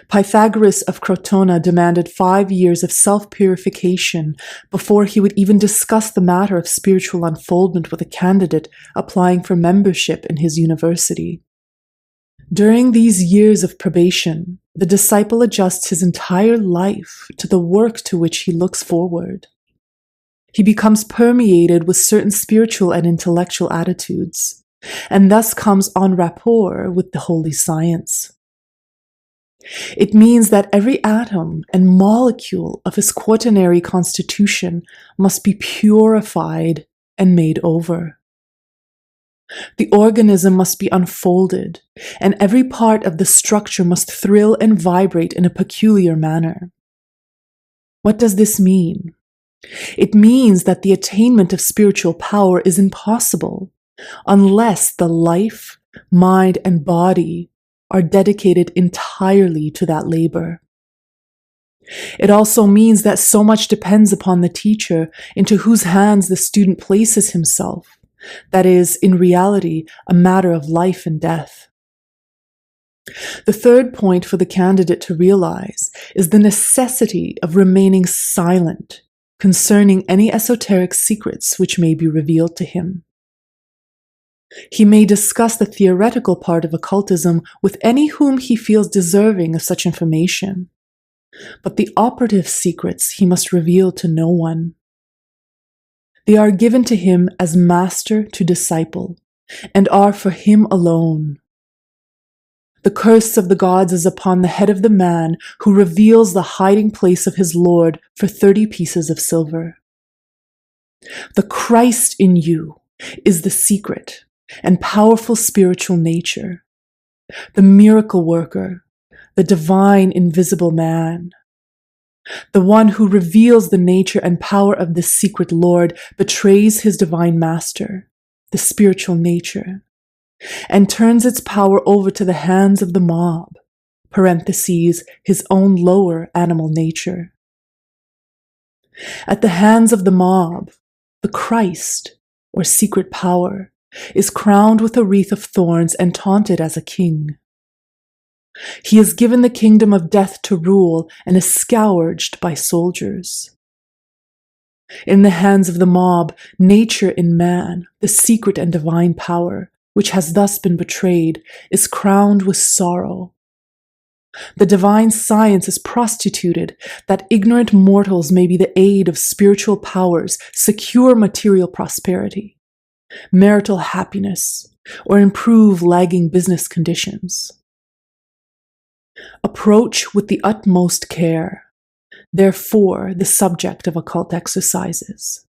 Pythagoras of Crotona demanded 5 years of self-purification before he would even discuss the matter of spiritual unfoldment with a candidate applying for membership in his university. During these years of probation, the disciple adjusts his entire life to the work to which he looks forward. He becomes permeated with certain spiritual and intellectual attitudes, and thus comes en rapport with the holy science. It means that every atom and molecule of his quaternary constitution must be purified and made over. The organism must be unfolded, and every part of the structure must thrill and vibrate in a peculiar manner. What does this mean? It means that the attainment of spiritual power is impossible unless the life, mind, and body are dedicated entirely to that labor. It also means that so much depends upon the teacher into whose hands the student places himself, that is, in reality, a matter of life and death. The third point for the candidate to realize is the necessity of remaining silent concerning any esoteric secrets which may be revealed to him. He may discuss the theoretical part of occultism with any whom he feels deserving of such information, but the operative secrets he must reveal to no one. They are given to him as master to disciple, and are for him alone. The curse of the gods is upon the head of the man who reveals the hiding place of his Lord for 30 pieces of silver. The Christ in you is the secret and powerful spiritual nature, the miracle worker, the divine invisible man. The one who reveals the nature and power of this secret Lord betrays his divine master, the spiritual nature, and turns its power over to the hands of the mob, parentheses, his own lower animal nature. At the hands of the mob, the Christ, or secret power, is crowned with a wreath of thorns and taunted as a king. He is given the kingdom of death to rule and is scourged by soldiers. In the hands of the mob, nature in man, the secret and divine power, which has thus been betrayed, is crowned with sorrow. The divine science is prostituted that ignorant mortals may be the aid of spiritual powers, secure material prosperity, marital happiness, or improve lagging business conditions. Approach with the utmost care, therefore, the subject of occult exercises.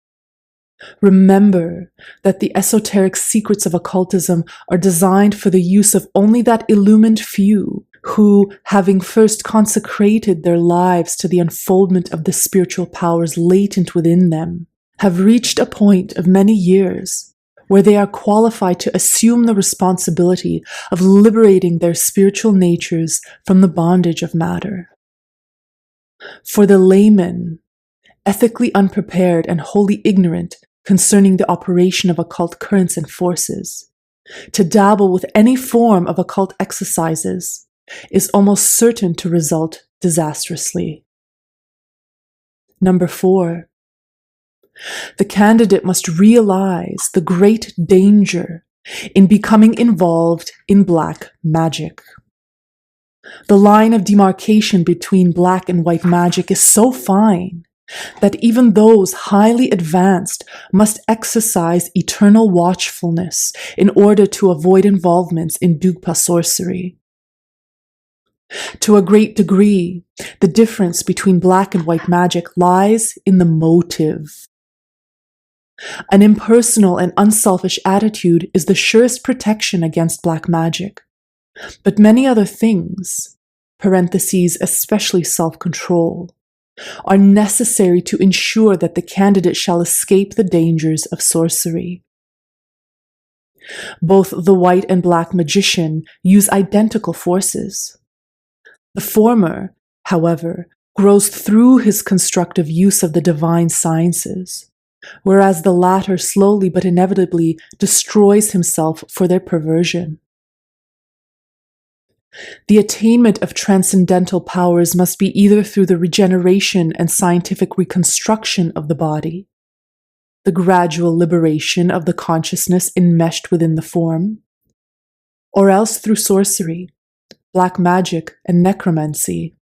Remember that the esoteric secrets of occultism are designed for the use of only that illumined few who, having first consecrated their lives to the unfoldment of the spiritual powers latent within them, have reached a point of many years where they are qualified to assume the responsibility of liberating their spiritual natures from the bondage of matter. For the layman, ethically unprepared and wholly ignorant concerning the operation of occult currents and forces, to dabble with any form of occult exercises is almost certain to result disastrously. Number 4. The candidate must realize the great danger in becoming involved in black magic. The line of demarcation between black and white magic is so fine that even those highly advanced must exercise eternal watchfulness in order to avoid involvements in Dugpa sorcery. To a great degree, the difference between black and white magic lies in the motive. An impersonal and unselfish attitude is the surest protection against black magic, but many other things, parentheses, especially self-control, are necessary to ensure that the candidate shall escape the dangers of sorcery. Both the white and black magician use identical forces. The former, however, grows through his constructive use of the divine sciences, whereas the latter slowly but inevitably destroys himself for their perversion. The attainment of transcendental powers must be either through the regeneration and scientific reconstruction of the body, the gradual liberation of the consciousness enmeshed within the form, or else through sorcery, black magic, and necromancy.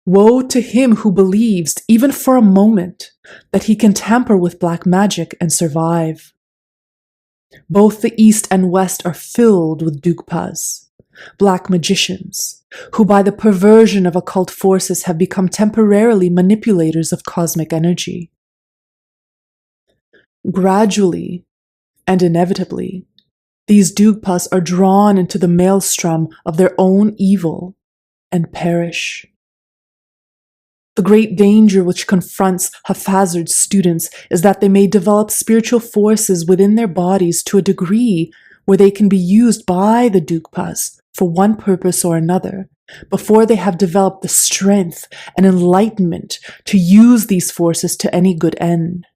Woe to him who believes, even for a moment, that he can tamper with black magic and survive. Both the East and West are filled with dugpas, black magicians, who by the perversion of occult forces have become temporarily manipulators of cosmic energy. Gradually and inevitably, these dugpas are drawn into the maelstrom of their own evil and perish. The great danger which confronts haphazard students is that they may develop spiritual forces within their bodies to a degree where they can be used by the dugpas for one purpose or another, before they have developed the strength and enlightenment to use these forces to any good end.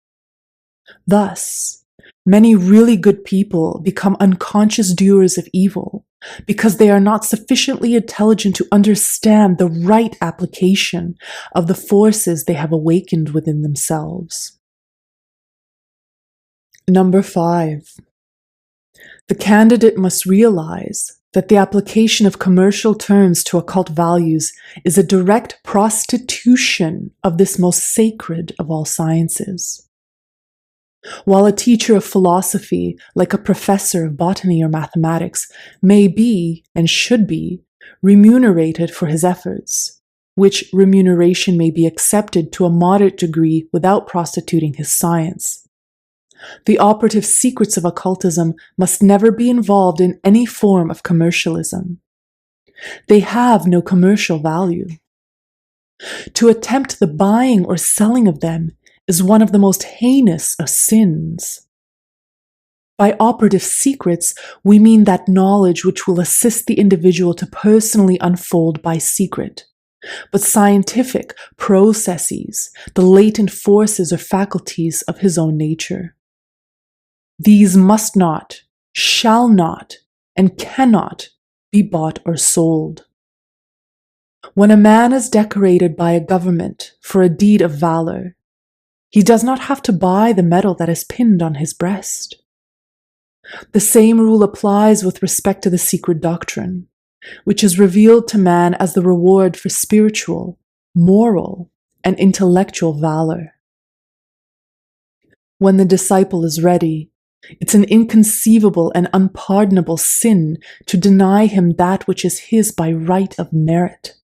Thus, many really good people become unconscious doers of evil because they are not sufficiently intelligent to understand the right application of the forces they have awakened within themselves. Number 5. The candidate must realize that the application of commercial terms to occult values is a direct prostitution of this most sacred of all sciences. While a teacher of philosophy, like a professor of botany or mathematics, may be, and should be, remunerated for his efforts, which remuneration may be accepted to a moderate degree without prostituting his science, the operative secrets of occultism must never be involved in any form of commercialism. They have no commercial value. To attempt the buying or selling of them is one of the most heinous of sins. By operative secrets, we mean that knowledge which will assist the individual to personally unfold by secret. But scientific processes, the latent forces or faculties of his own nature. These must not, shall not, and cannot be bought or sold. When a man is decorated by a government for a deed of valor, he does not have to buy the medal that is pinned on his breast. The same rule applies with respect to the secret doctrine, which is revealed to man as the reward for spiritual, moral, and intellectual valor. When the disciple is ready, it's an inconceivable and unpardonable sin to deny him that which is his by right of merit.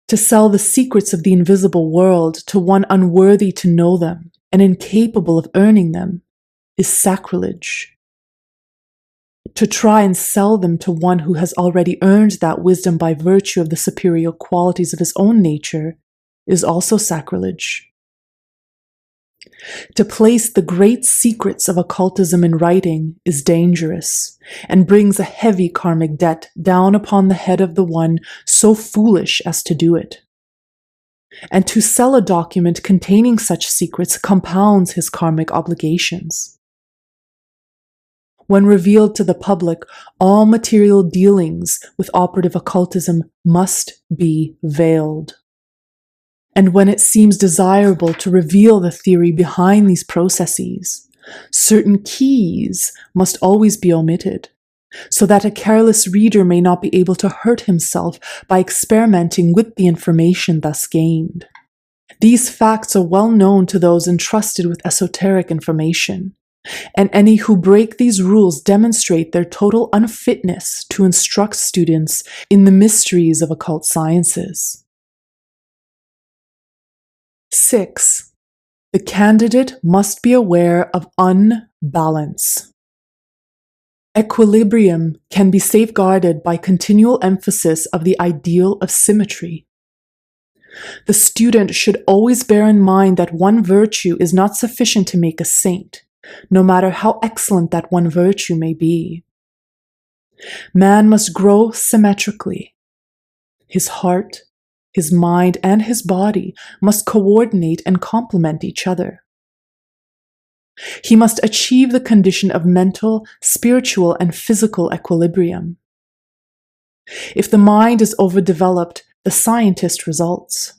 To sell the secrets of the invisible world to one unworthy to know them and incapable of earning them is sacrilege. To try and sell them to one who has already earned that wisdom by virtue of the superior qualities of his own nature is also sacrilege. To place the great secrets of occultism in writing is dangerous and brings a heavy karmic debt down upon the head of the one so foolish as to do it. And to sell a document containing such secrets compounds his karmic obligations. When revealed to the public, all material dealings with operative occultism must be veiled. And when it seems desirable to reveal the theory behind these processes, certain keys must always be omitted, so that a careless reader may not be able to hurt himself by experimenting with the information thus gained. These facts are well known to those entrusted with esoteric information, and any who break these rules demonstrate their total unfitness to instruct students in the mysteries of occult sciences. 6. The candidate must be aware of unbalance. Equilibrium can be safeguarded by continual emphasis of the ideal of symmetry. The student should always bear in mind that one virtue is not sufficient to make a saint, no matter how excellent that one virtue may be. Man must grow symmetrically. His heart, his mind, and his body must coordinate and complement each other. He must achieve the condition of mental, spiritual, and physical equilibrium. If the mind is overdeveloped, the scientist results.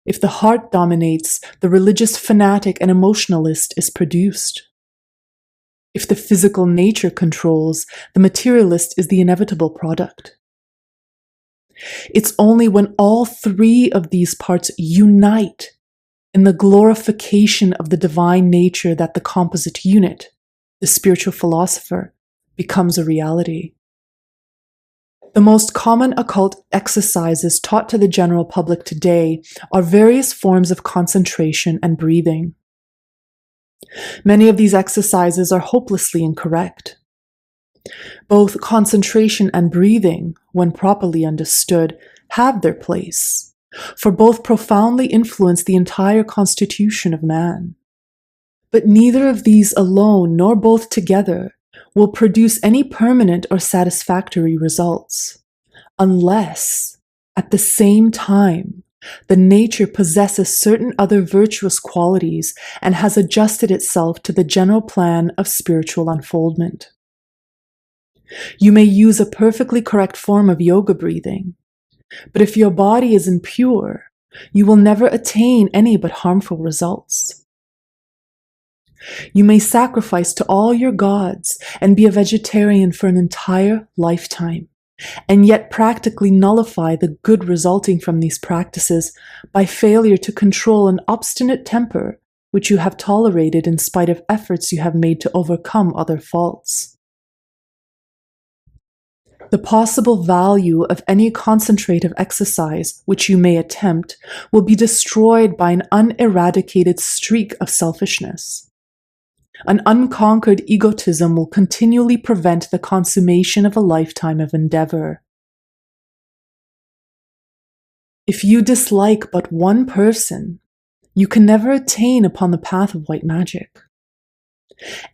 If the heart dominates, the religious fanatic and emotionalist is produced. If the physical nature controls, the materialist is the inevitable product. It's only when all three of these parts unite in the glorification of the divine nature that the composite unit, the spiritual philosopher, becomes a reality. The most common occult exercises taught to the general public today are various forms of concentration and breathing. Many of these exercises are hopelessly incorrect. Both concentration and breathing, when properly understood, have their place, for both profoundly influence the entire constitution of man. But neither of these alone, nor both together, will produce any permanent or satisfactory results, unless, at the same time, the nature possesses certain other virtuous qualities and has adjusted itself to the general plan of spiritual unfoldment. You may use a perfectly correct form of yoga breathing, but if your body is impure, you will never attain any but harmful results. You may sacrifice to all your gods and be a vegetarian for an entire lifetime, and yet practically nullify the good resulting from these practices by failure to control an obstinate temper which you have tolerated in spite of efforts you have made to overcome other faults. The possible value of any concentrative exercise which you may attempt will be destroyed by an uneradicated streak of selfishness. An unconquered egotism will continually prevent the consummation of a lifetime of endeavor. If you dislike but one person, you can never attain upon the path of white magic.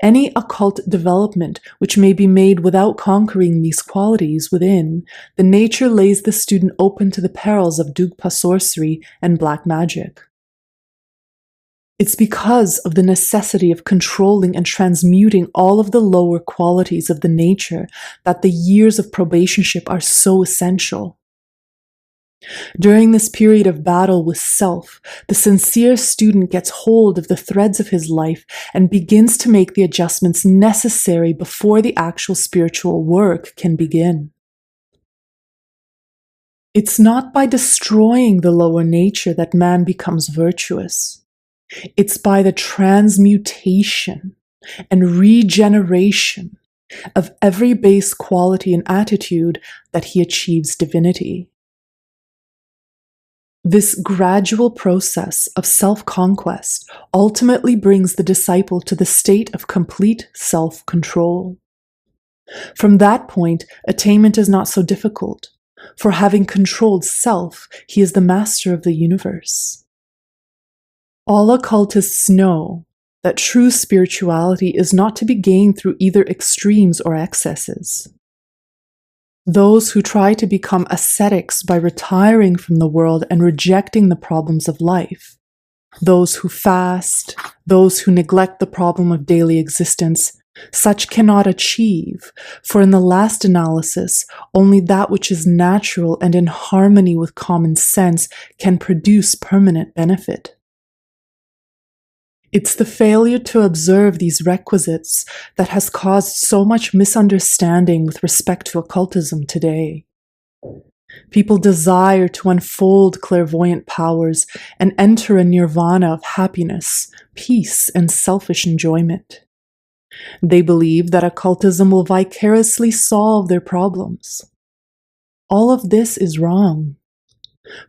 Any occult development which may be made without conquering these qualities within, the nature lays the student open to the perils of Dugpa sorcery and black magic. It's because of the necessity of controlling and transmuting all of the lower qualities of the nature that the years of probationship are so essential. During this period of battle with self, the sincere student gets hold of the threads of his life and begins to make the adjustments necessary before the actual spiritual work can begin. It's not by destroying the lower nature that man becomes virtuous. It's by the transmutation and regeneration of every base quality and attitude that he achieves divinity. This gradual process of self-conquest ultimately brings the disciple to the state of complete self-control. From that point, attainment is not so difficult, for having controlled self, he is the master of the universe. All occultists know that true spirituality is not to be gained through either extremes or excesses. Those who try to become ascetics by retiring from the world and rejecting the problems of life, those who fast, those who neglect the problem of daily existence, such cannot achieve, for in the last analysis, only that which is natural and in harmony with common sense can produce permanent benefit. It's the failure to observe these requisites that has caused so much misunderstanding with respect to occultism today. People desire to unfold clairvoyant powers and enter a nirvana of happiness, peace, and selfish enjoyment. They believe that occultism will vicariously solve their problems. All of this is wrong.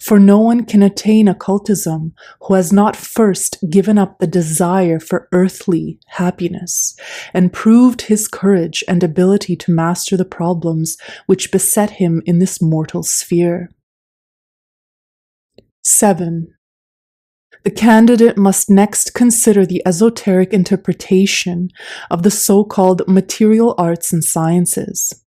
For no one can attain occultism who has not first given up the desire for earthly happiness and proved his courage and ability to master the problems which beset him in this mortal sphere. 7. The candidate must next consider the esoteric interpretation of the so-called material arts and sciences.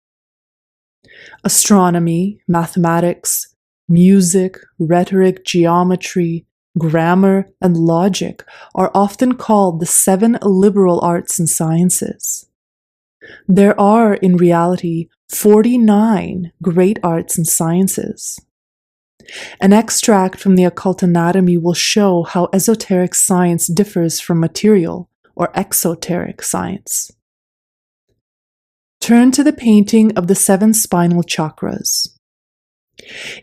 Astronomy, mathematics, Music, rhetoric, geometry, grammar, and logic are often called the 7 liberal arts and sciences. There are, in reality, 49 great arts and sciences. An extract from the occult anatomy will show how esoteric science differs from material or exoteric science. Turn to the painting of the 7 spinal chakras.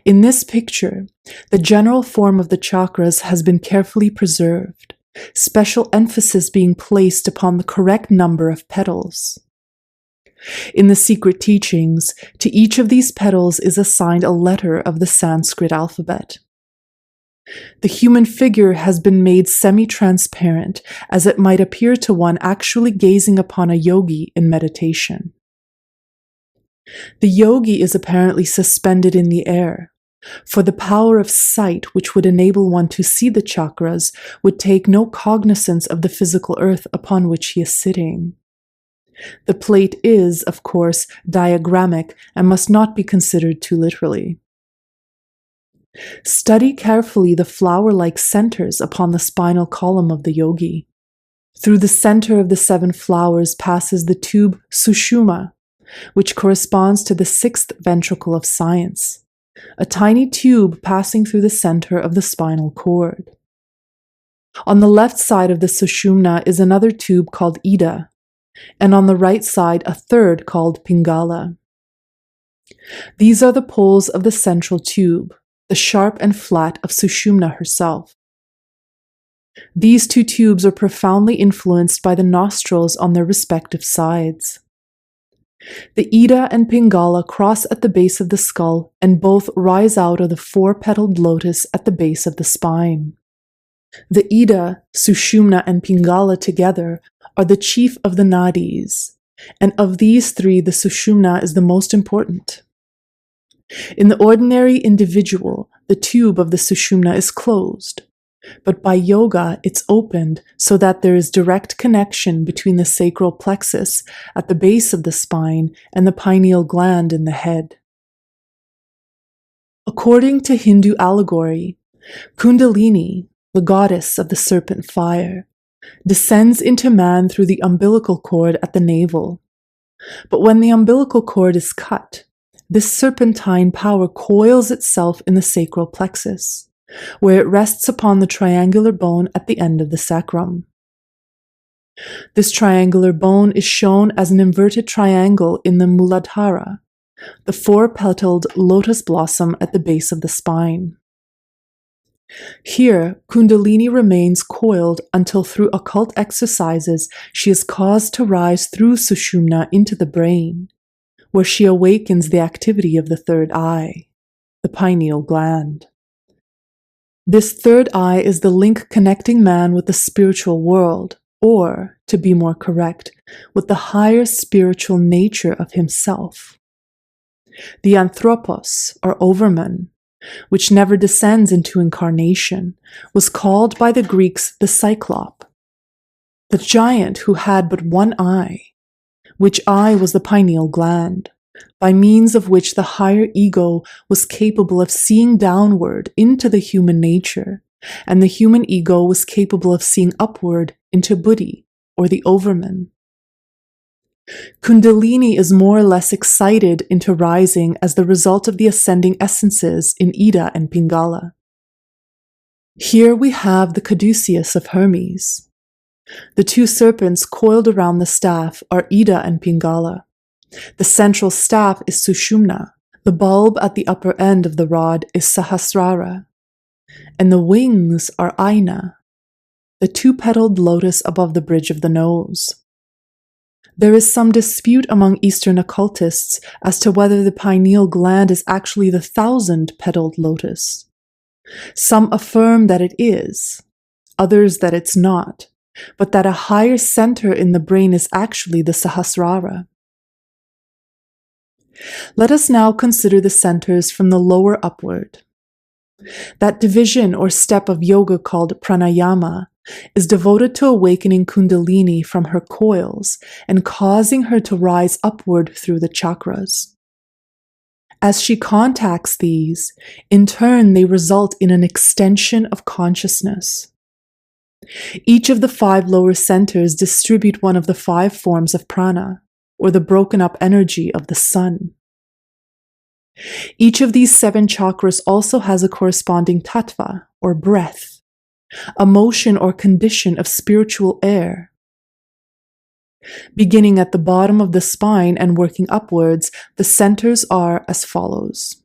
In this picture, the general form of the chakras has been carefully preserved, special emphasis being placed upon the correct number of petals. In the secret teachings, to each of these petals is assigned a letter of the Sanskrit alphabet. The human figure has been made semi-transparent, as it might appear to one actually gazing upon a yogi in meditation. The yogi is apparently suspended in the air, for the power of sight which would enable one to see the chakras would take no cognizance of the physical earth upon which he is sitting. The plate is, of course, diagrammic and must not be considered too literally. Study carefully the flower-like centers upon the spinal column of the yogi. Through the center of the 7 flowers passes the tube sushumna, which corresponds to the 6th ventricle of science, a tiny tube passing through the center of the spinal cord. On the left side of the sushumna is another tube called ida, and on the right side a third called pingala. These are the poles of the central tube, the sharp and flat of sushumna herself. These 2 tubes are profoundly influenced by the nostrils on their respective sides. The ida and pingala cross at the base of the skull and both rise out of the 4-petaled lotus at the base of the spine. The ida, sushumna, and pingala together are the chief of the nadis, and of these 3 the sushumna is the most important. In the ordinary individual, the tube of the sushumna is closed, but by yoga it's opened so that there is direct connection between the sacral plexus at the base of the spine and the pineal gland in the head. According to Hindu allegory, Kundalini, the goddess of the serpent fire, descends into man through the umbilical cord at the navel. But when the umbilical cord is cut, this serpentine power coils itself in the sacral plexus, where it rests upon the triangular bone at the end of the sacrum. This triangular bone is shown as an inverted triangle in the Muladhara, the 4-petaled lotus blossom at the base of the spine. Here, Kundalini remains coiled until through occult exercises she is caused to rise through Sushumna into the brain, where she awakens the activity of the 3rd eye, the pineal gland. This 3rd eye is the link connecting man with the spiritual world, or, to be more correct, with the higher spiritual nature of himself. The anthropos, or overman, which never descends into incarnation, was called by the Greeks the Cyclop, the giant who had but one eye, which eye was the pineal gland, by means of which the higher ego was capable of seeing downward into the human nature, and the human ego was capable of seeing upward into Buddhi, or the overman. Kundalini is more or less excited into rising as the result of the ascending essences in Ida and Pingala. Here we have the caduceus of Hermes. The 2 serpents coiled around the staff are Ida and Pingala. The central staff is Sushumna, the bulb at the upper end of the rod is Sahasrara, and the wings are Aina, the 2-petaled lotus above the bridge of the nose. There is some dispute among Eastern occultists as to whether the pineal gland is actually the 1,000-petaled lotus. Some affirm that it is, others that it's not, but that a higher center in the brain is actually the Sahasrara. Let us now consider the centers from the lower upward. That division or step of yoga called pranayama is devoted to awakening Kundalini from her coils and causing her to rise upward through the chakras. As she contacts these, in turn they result in an extension of consciousness. Each of the 5 lower centers distribute one of the 5 forms of prana, or the broken up energy of the sun. Each of these 7 chakras also has a corresponding tattva, or breath, a motion or condition of spiritual air. Beginning at the bottom of the spine and working upwards, the centers are as follows.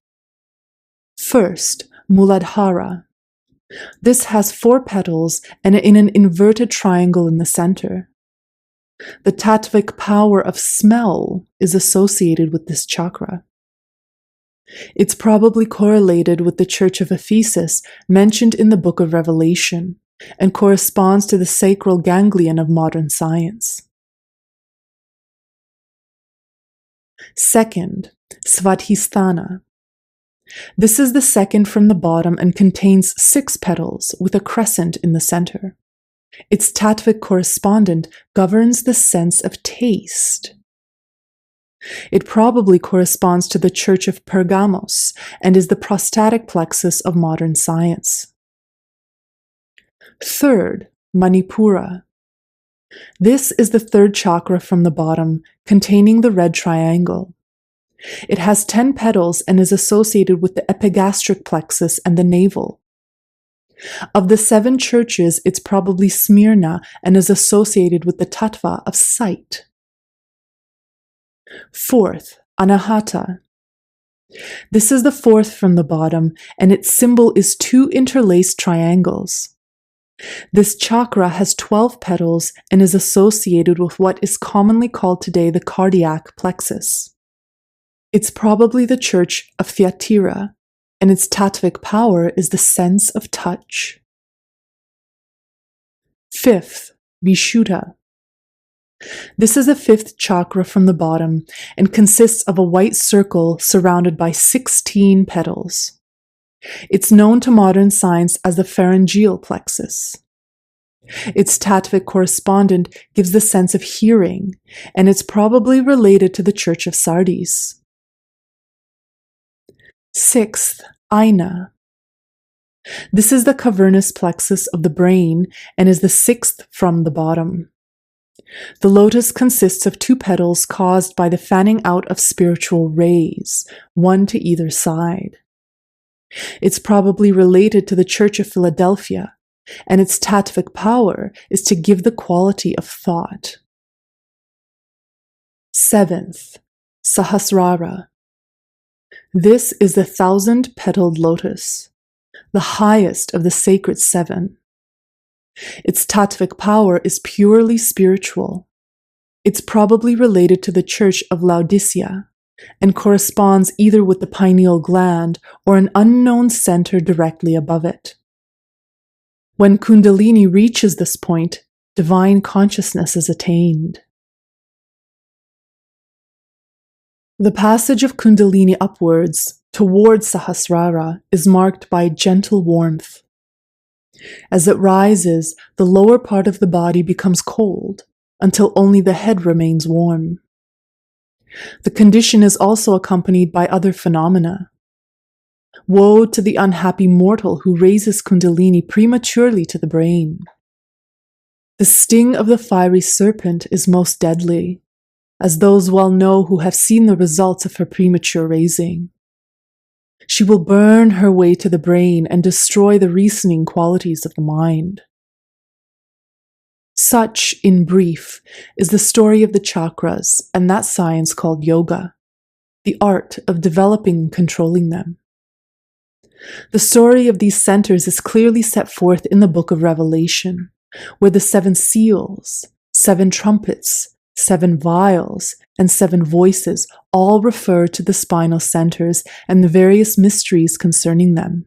First, Muladhara. This has 4 petals and in an inverted triangle in the center. The tattvic power of smell is associated with this chakra. It's probably correlated with the Church of Ephesus mentioned in the Book of Revelation and corresponds to the sacral ganglion of modern science. Second, Svadhisthana. This is the second from the bottom and contains 6 petals with a crescent in the center. Its tattvic correspondent governs the sense of taste. It probably corresponds to the Church of Pergamos and is the prostatic plexus of modern science. Third, Manipura. This is the 3rd chakra from the bottom, containing the red triangle. It has 10 petals and is associated with the epigastric plexus and the navel. Of the 7 churches, it's probably Smyrna and is associated with the tattva of sight. Fourth, Anahata. This is the 4th from the bottom, and its symbol is 2 interlaced triangles. This chakra has 12 petals and is associated with what is commonly called today the cardiac plexus. It's probably the church of Thyatira, and its tattvic power is the sense of touch. Fifth, Vishuddha. This is the 5th chakra from the bottom and consists of a white circle surrounded by 16 petals. It's known to modern science as the pharyngeal plexus. Its tattvic correspondent gives the sense of hearing, and it's probably related to the Church of Sardis. Sixth, Aina. This is the cavernous plexus of the brain and is the 6th from the bottom. The lotus consists of 2 petals caused by the fanning out of spiritual rays, 1 to either side. It's probably related to the Church of Philadelphia, and its tattvic power is to give the quality of thought. Seventh, Sahasrara. This is the 1,000-petaled lotus, the highest of the sacred 7. Its tattvic power is purely spiritual. It's probably related to the Church of Laodicea and corresponds either with the pineal gland or an unknown center directly above it. When Kundalini reaches this point, divine consciousness is attained. The passage of Kundalini upwards towards Sahasrara is marked by gentle warmth. As it rises, the lower part of the body becomes cold until only the head remains warm. The condition is also accompanied by other phenomena. Woe to the unhappy mortal who raises Kundalini prematurely to the brain. The sting of the fiery serpent is most deadly, as those well know who have seen the results of her premature raising. She will burn her way to the brain and destroy the reasoning qualities of the mind. Such, in brief, is the story of the chakras and that science called yoga, the art of developing and controlling them. The story of these centers is clearly set forth in the Book of Revelation, where the 7 seals, 7 trumpets, 7 vials, and 7 voices all refer to the spinal centers and the various mysteries concerning them.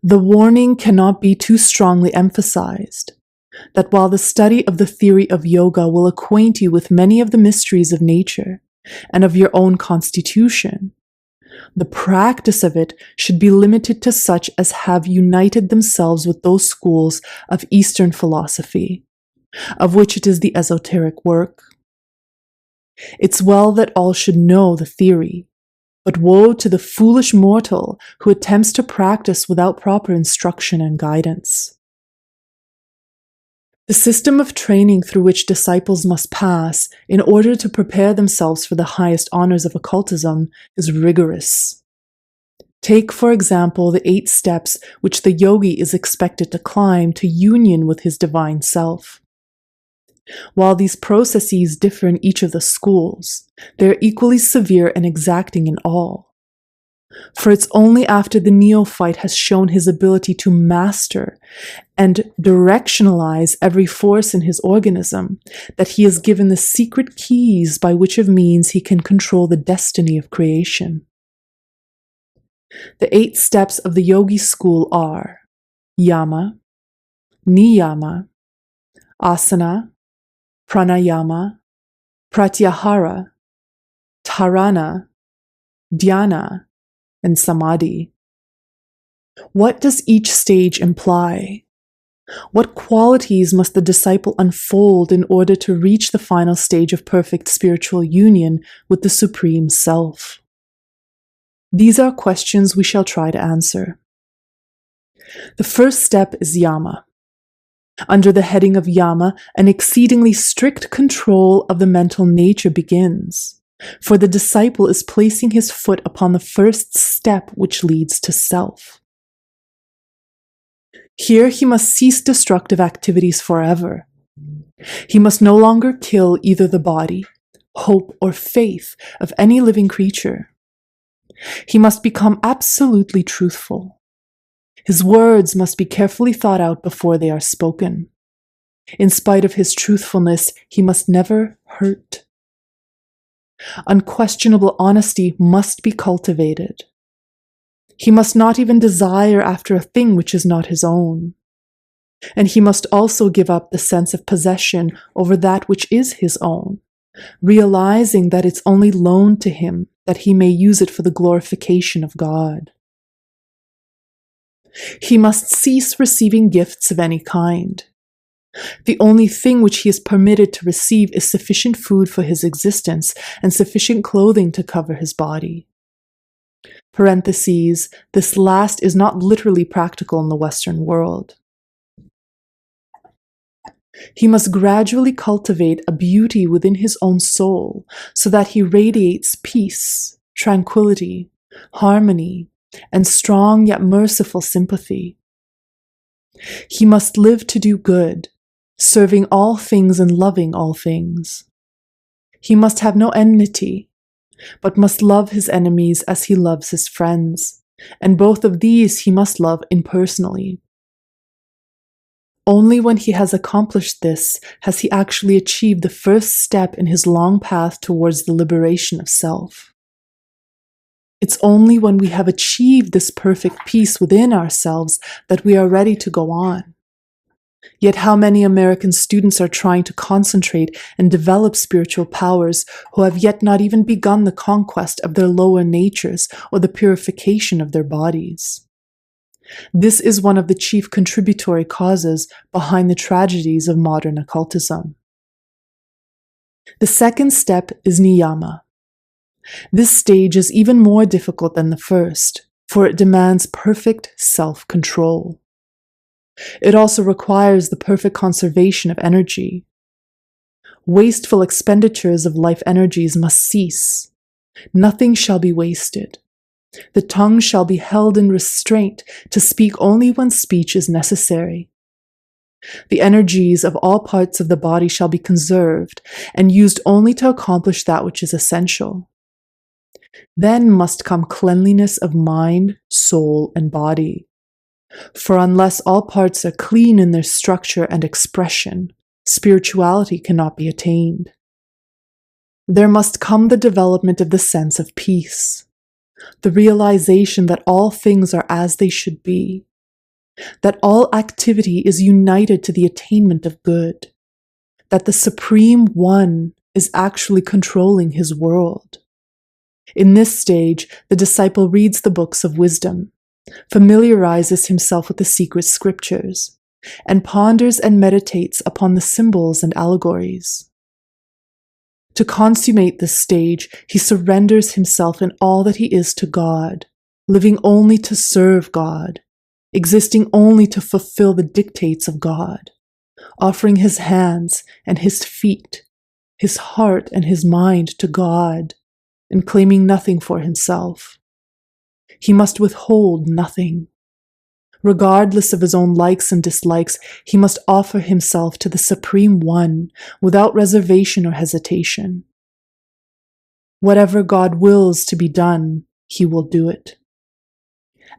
The warning cannot be too strongly emphasized that while the study of the theory of yoga will acquaint you with many of the mysteries of nature and of your own constitution, the practice of it should be limited to such as have united themselves with those schools of Eastern philosophy, of which it is the esoteric work. It's well that all should know the theory, but woe to the foolish mortal who attempts to practice without proper instruction and guidance. The system of training through which disciples must pass in order to prepare themselves for the highest honors of occultism is rigorous. Take, for example, the 8 steps which the yogi is expected to climb to union with his divine self. While these processes differ in each of the schools, they are equally severe and exacting in all. For it's only after the neophyte has shown his ability to master and directionalize every force in his organism that he is given the secret keys by which of means he can control the destiny of creation. The 8 steps of the yogi school are yama, niyama, asana, pranayama, pratyahara, dharana, dhyana, and samadhi. What does each stage imply? What qualities must the disciple unfold in order to reach the final stage of perfect spiritual union with the Supreme Self? These are questions we shall try to answer. The first step is yama. Under the heading of yama, an exceedingly strict control of the mental nature begins, for the disciple is placing his foot upon the first step which leads to self. Here he must cease destructive activities forever. He must no longer kill either the body, hope, or faith of any living creature. He must become absolutely truthful. His words must be carefully thought out before they are spoken. In spite of his truthfulness, he must never hurt. Unquestionable honesty must be cultivated. He must not even desire after a thing which is not his own. And he must also give up the sense of possession over that which is his own, realizing that it's only loaned to him that he may use it for the glorification of God. He must cease receiving gifts of any kind. The only thing which he is permitted to receive is sufficient food for his existence and sufficient clothing to cover his body. Parentheses, this last is not literally practical in the Western world. He must gradually cultivate a beauty within his own soul so that he radiates peace, tranquility, harmony, and strong yet merciful sympathy. He must live to do good, serving all things and loving all things. He must have no enmity, but must love his enemies as he loves his friends, and both of these he must love impersonally. Only when he has accomplished this has he actually achieved the first step in his long path towards the liberation of self. It's only when we have achieved this perfect peace within ourselves that we are ready to go on. Yet how many American students are trying to concentrate and develop spiritual powers who have yet not even begun the conquest of their lower natures or the purification of their bodies? This is one of the chief contributory causes behind the tragedies of modern occultism. The second step is niyama. This stage is even more difficult than the first, for it demands perfect self-control. It also requires the perfect conservation of energy. Wasteful expenditures of life energies must cease. Nothing shall be wasted. The tongue shall be held in restraint to speak only when speech is necessary. The energies of all parts of the body shall be conserved and used only to accomplish that which is essential. Then must come cleanliness of mind, soul, and body. For unless all parts are clean in their structure and expression, spirituality cannot be attained. There must come the development of the sense of peace, the realization that all things are as they should be, that all activity is united to the attainment of good, that the Supreme One is actually controlling his world. In this stage, the disciple reads the books of wisdom, familiarizes himself with the secret scriptures, and ponders and meditates upon the symbols and allegories. To consummate this stage, he surrenders himself in all that he is to God, living only to serve God, existing only to fulfill the dictates of God, offering his hands and his feet, his heart and his mind to God, and claiming nothing for himself. He must withhold nothing. Regardless of his own likes and dislikes, he must offer himself to the Supreme One without reservation or hesitation. Whatever God wills to be done, he will do it.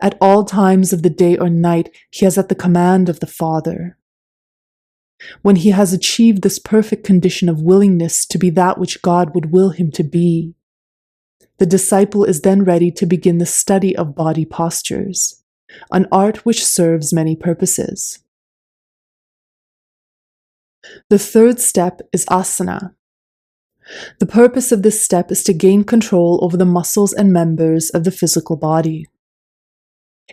At all times of the day or night, he is at the command of the Father. When he has achieved this perfect condition of willingness to be that which God would will him to be, the disciple is then ready to begin the study of body postures, an art which serves many purposes. The third step is asana. The purpose of this step is to gain control over the muscles and members of the physical body.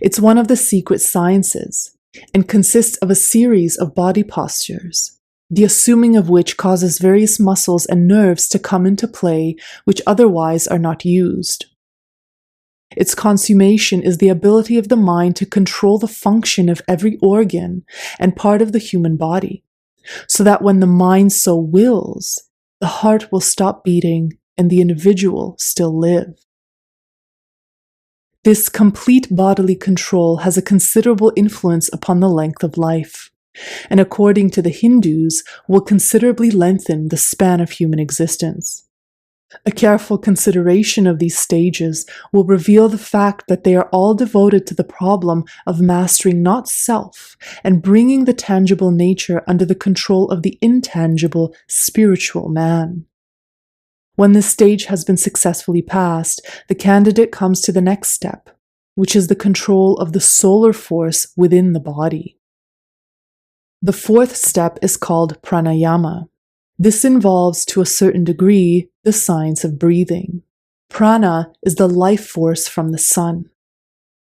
It's one of the secret sciences and consists of a series of body postures, the assuming of which causes various muscles and nerves to come into play which otherwise are not used. Its consummation is the ability of the mind to control the function of every organ and part of the human body, so that when the mind so wills, the heart will stop beating and the individual still live. This complete bodily control has a considerable influence upon the length of life, and according to the Hindus, will considerably lengthen the span of human existence. A careful consideration of these stages will reveal the fact that they are all devoted to the problem of mastering not self and bringing the tangible nature under the control of the intangible spiritual man. When this stage has been successfully passed, the candidate comes to the next step, which is the control of the solar force within the body. The fourth step is called pranayama. This involves, to a certain degree, the science of breathing. Prana is the life force from the sun.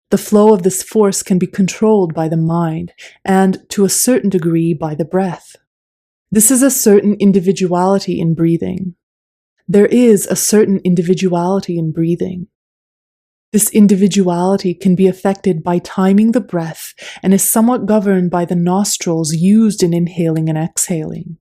The flow of this force can be controlled by the mind and, to a certain degree, by the breath. This is a certain individuality in breathing. There is a certain individuality in breathing. This individuality can be affected by timing the breath and is somewhat governed by the nostrils used in inhaling and exhaling.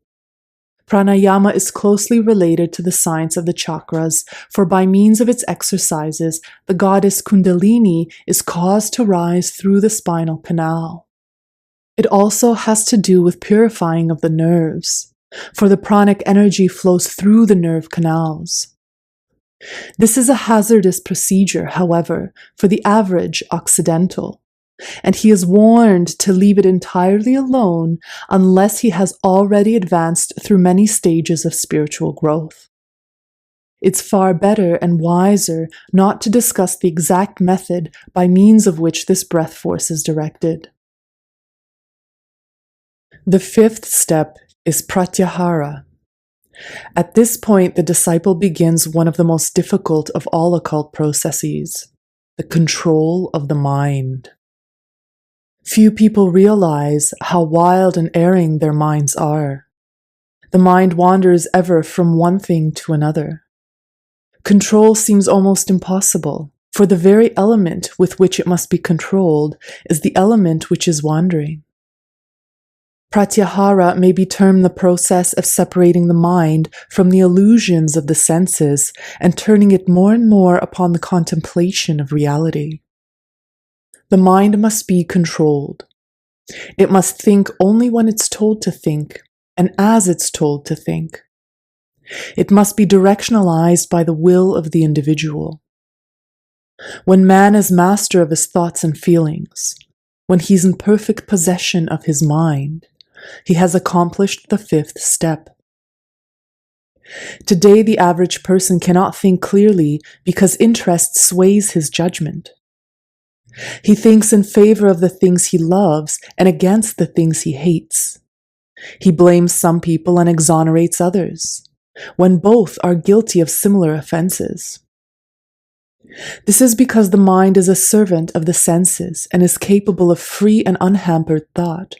Pranayama is closely related to the science of the chakras, for by means of its exercises, the goddess Kundalini is caused to rise through the spinal canal. It also has to do with purifying of the nerves, for the pranic energy flows through the nerve canals. This is a hazardous procedure, however, for the average Occidental, and he is warned to leave it entirely alone unless he has already advanced through many stages of spiritual growth. It's far better and wiser not to discuss the exact method by means of which this breath force is directed. The fifth step is pratyahara. At this point, the disciple begins one of the most difficult of all occult processes, the control of the mind. Few people realize how wild and erring their minds are. The mind wanders ever from one thing to another. Control seems almost impossible, for the very element with which it must be controlled is the element which is wandering. Pratyahara may be termed the process of separating the mind from the illusions of the senses and turning it more and more upon the contemplation of reality. The mind must be controlled. It must think only when it's told to think, and as it's told to think. It must be directionalized by the will of the individual. When man is master of his thoughts and feelings, when he's in perfect possession of his mind, he has accomplished the fifth step. Today, the average person cannot think clearly because interest sways his judgment. He thinks in favor of the things he loves and against the things he hates. He blames some people and exonerates others, when both are guilty of similar offenses. This is because the mind is a servant of the senses and is capable of free and unhampered thought.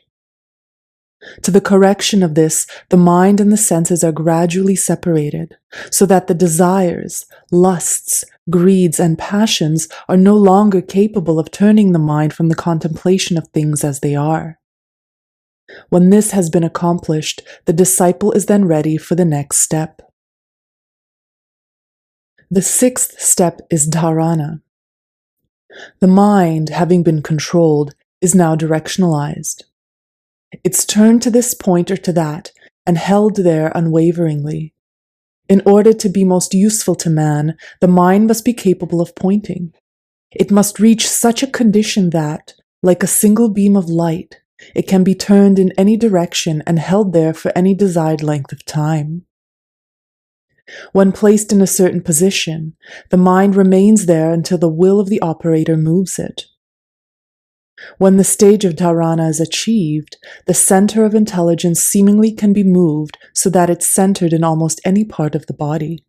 To the correction of this, the mind and the senses are gradually separated, so that the desires, lusts, greeds, and passions are no longer capable of turning the mind from the contemplation of things as they are. When this has been accomplished, the disciple is then ready for the next step. The sixth step is dharana. The mind, having been controlled, is now directionalized. It's turned to this point or to that, and held there unwaveringly. In order to be most useful to man, the mind must be capable of pointing. It must reach such a condition that, like a single beam of light, it can be turned in any direction and held there for any desired length of time. When placed in a certain position, the mind remains there until the will of the operator moves it. When the stage of dharana is achieved, the center of intelligence seemingly can be moved so that it's centered in almost any part of the body.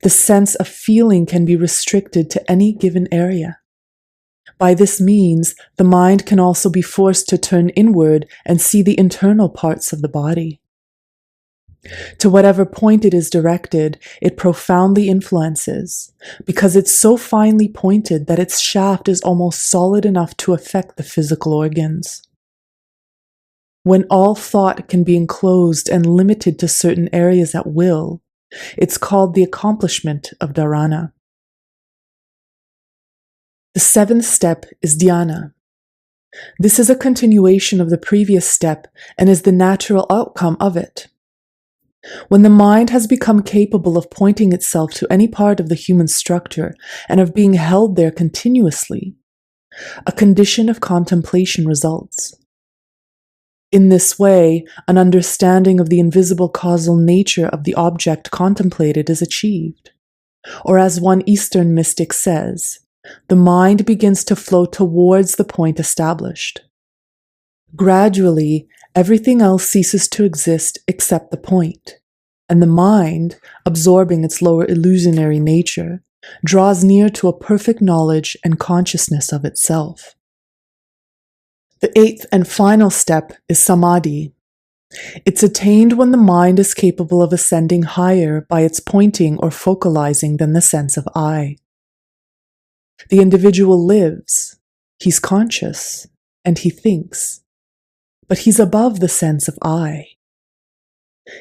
The sense of feeling can be restricted to any given area. By this means, the mind can also be forced to turn inward and see the internal parts of the body. To whatever point it is directed, it profoundly influences, because it's so finely pointed that its shaft is almost solid enough to affect the physical organs. When all thought can be enclosed and limited to certain areas at will, it's called the accomplishment of dharana. The seventh step is dhyana. This is a continuation of the previous step and is the natural outcome of it. When the mind has become capable of pointing itself to any part of the human structure and of being held there continuously, a condition of contemplation results. In this way, an understanding of the invisible causal nature of the object contemplated is achieved. Or as one Eastern mystic says, the mind begins to flow towards the point established. Gradually, everything else ceases to exist except the point, and the mind, absorbing its lower illusionary nature, draws near to a perfect knowledge and consciousness of itself. The eighth and final step is samadhi. It's attained when the mind is capable of ascending higher by its pointing or focalizing than the sense of I. The individual lives, he's conscious, and he thinks, but he's above the sense of I.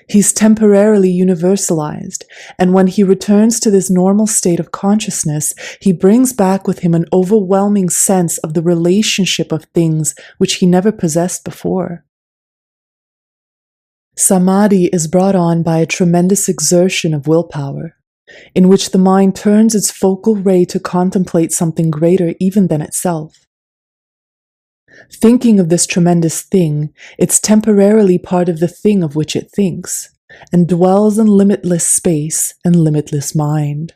He's temporarily universalized, and when he returns to this normal state of consciousness, he brings back with him an overwhelming sense of the relationship of things which he never possessed before. Samadhi is brought on by a tremendous exertion of willpower, in which the mind turns its focal ray to contemplate something greater even than itself. Thinking of this tremendous thing, it's temporarily part of the thing of which it thinks, and dwells in limitless space and limitless mind.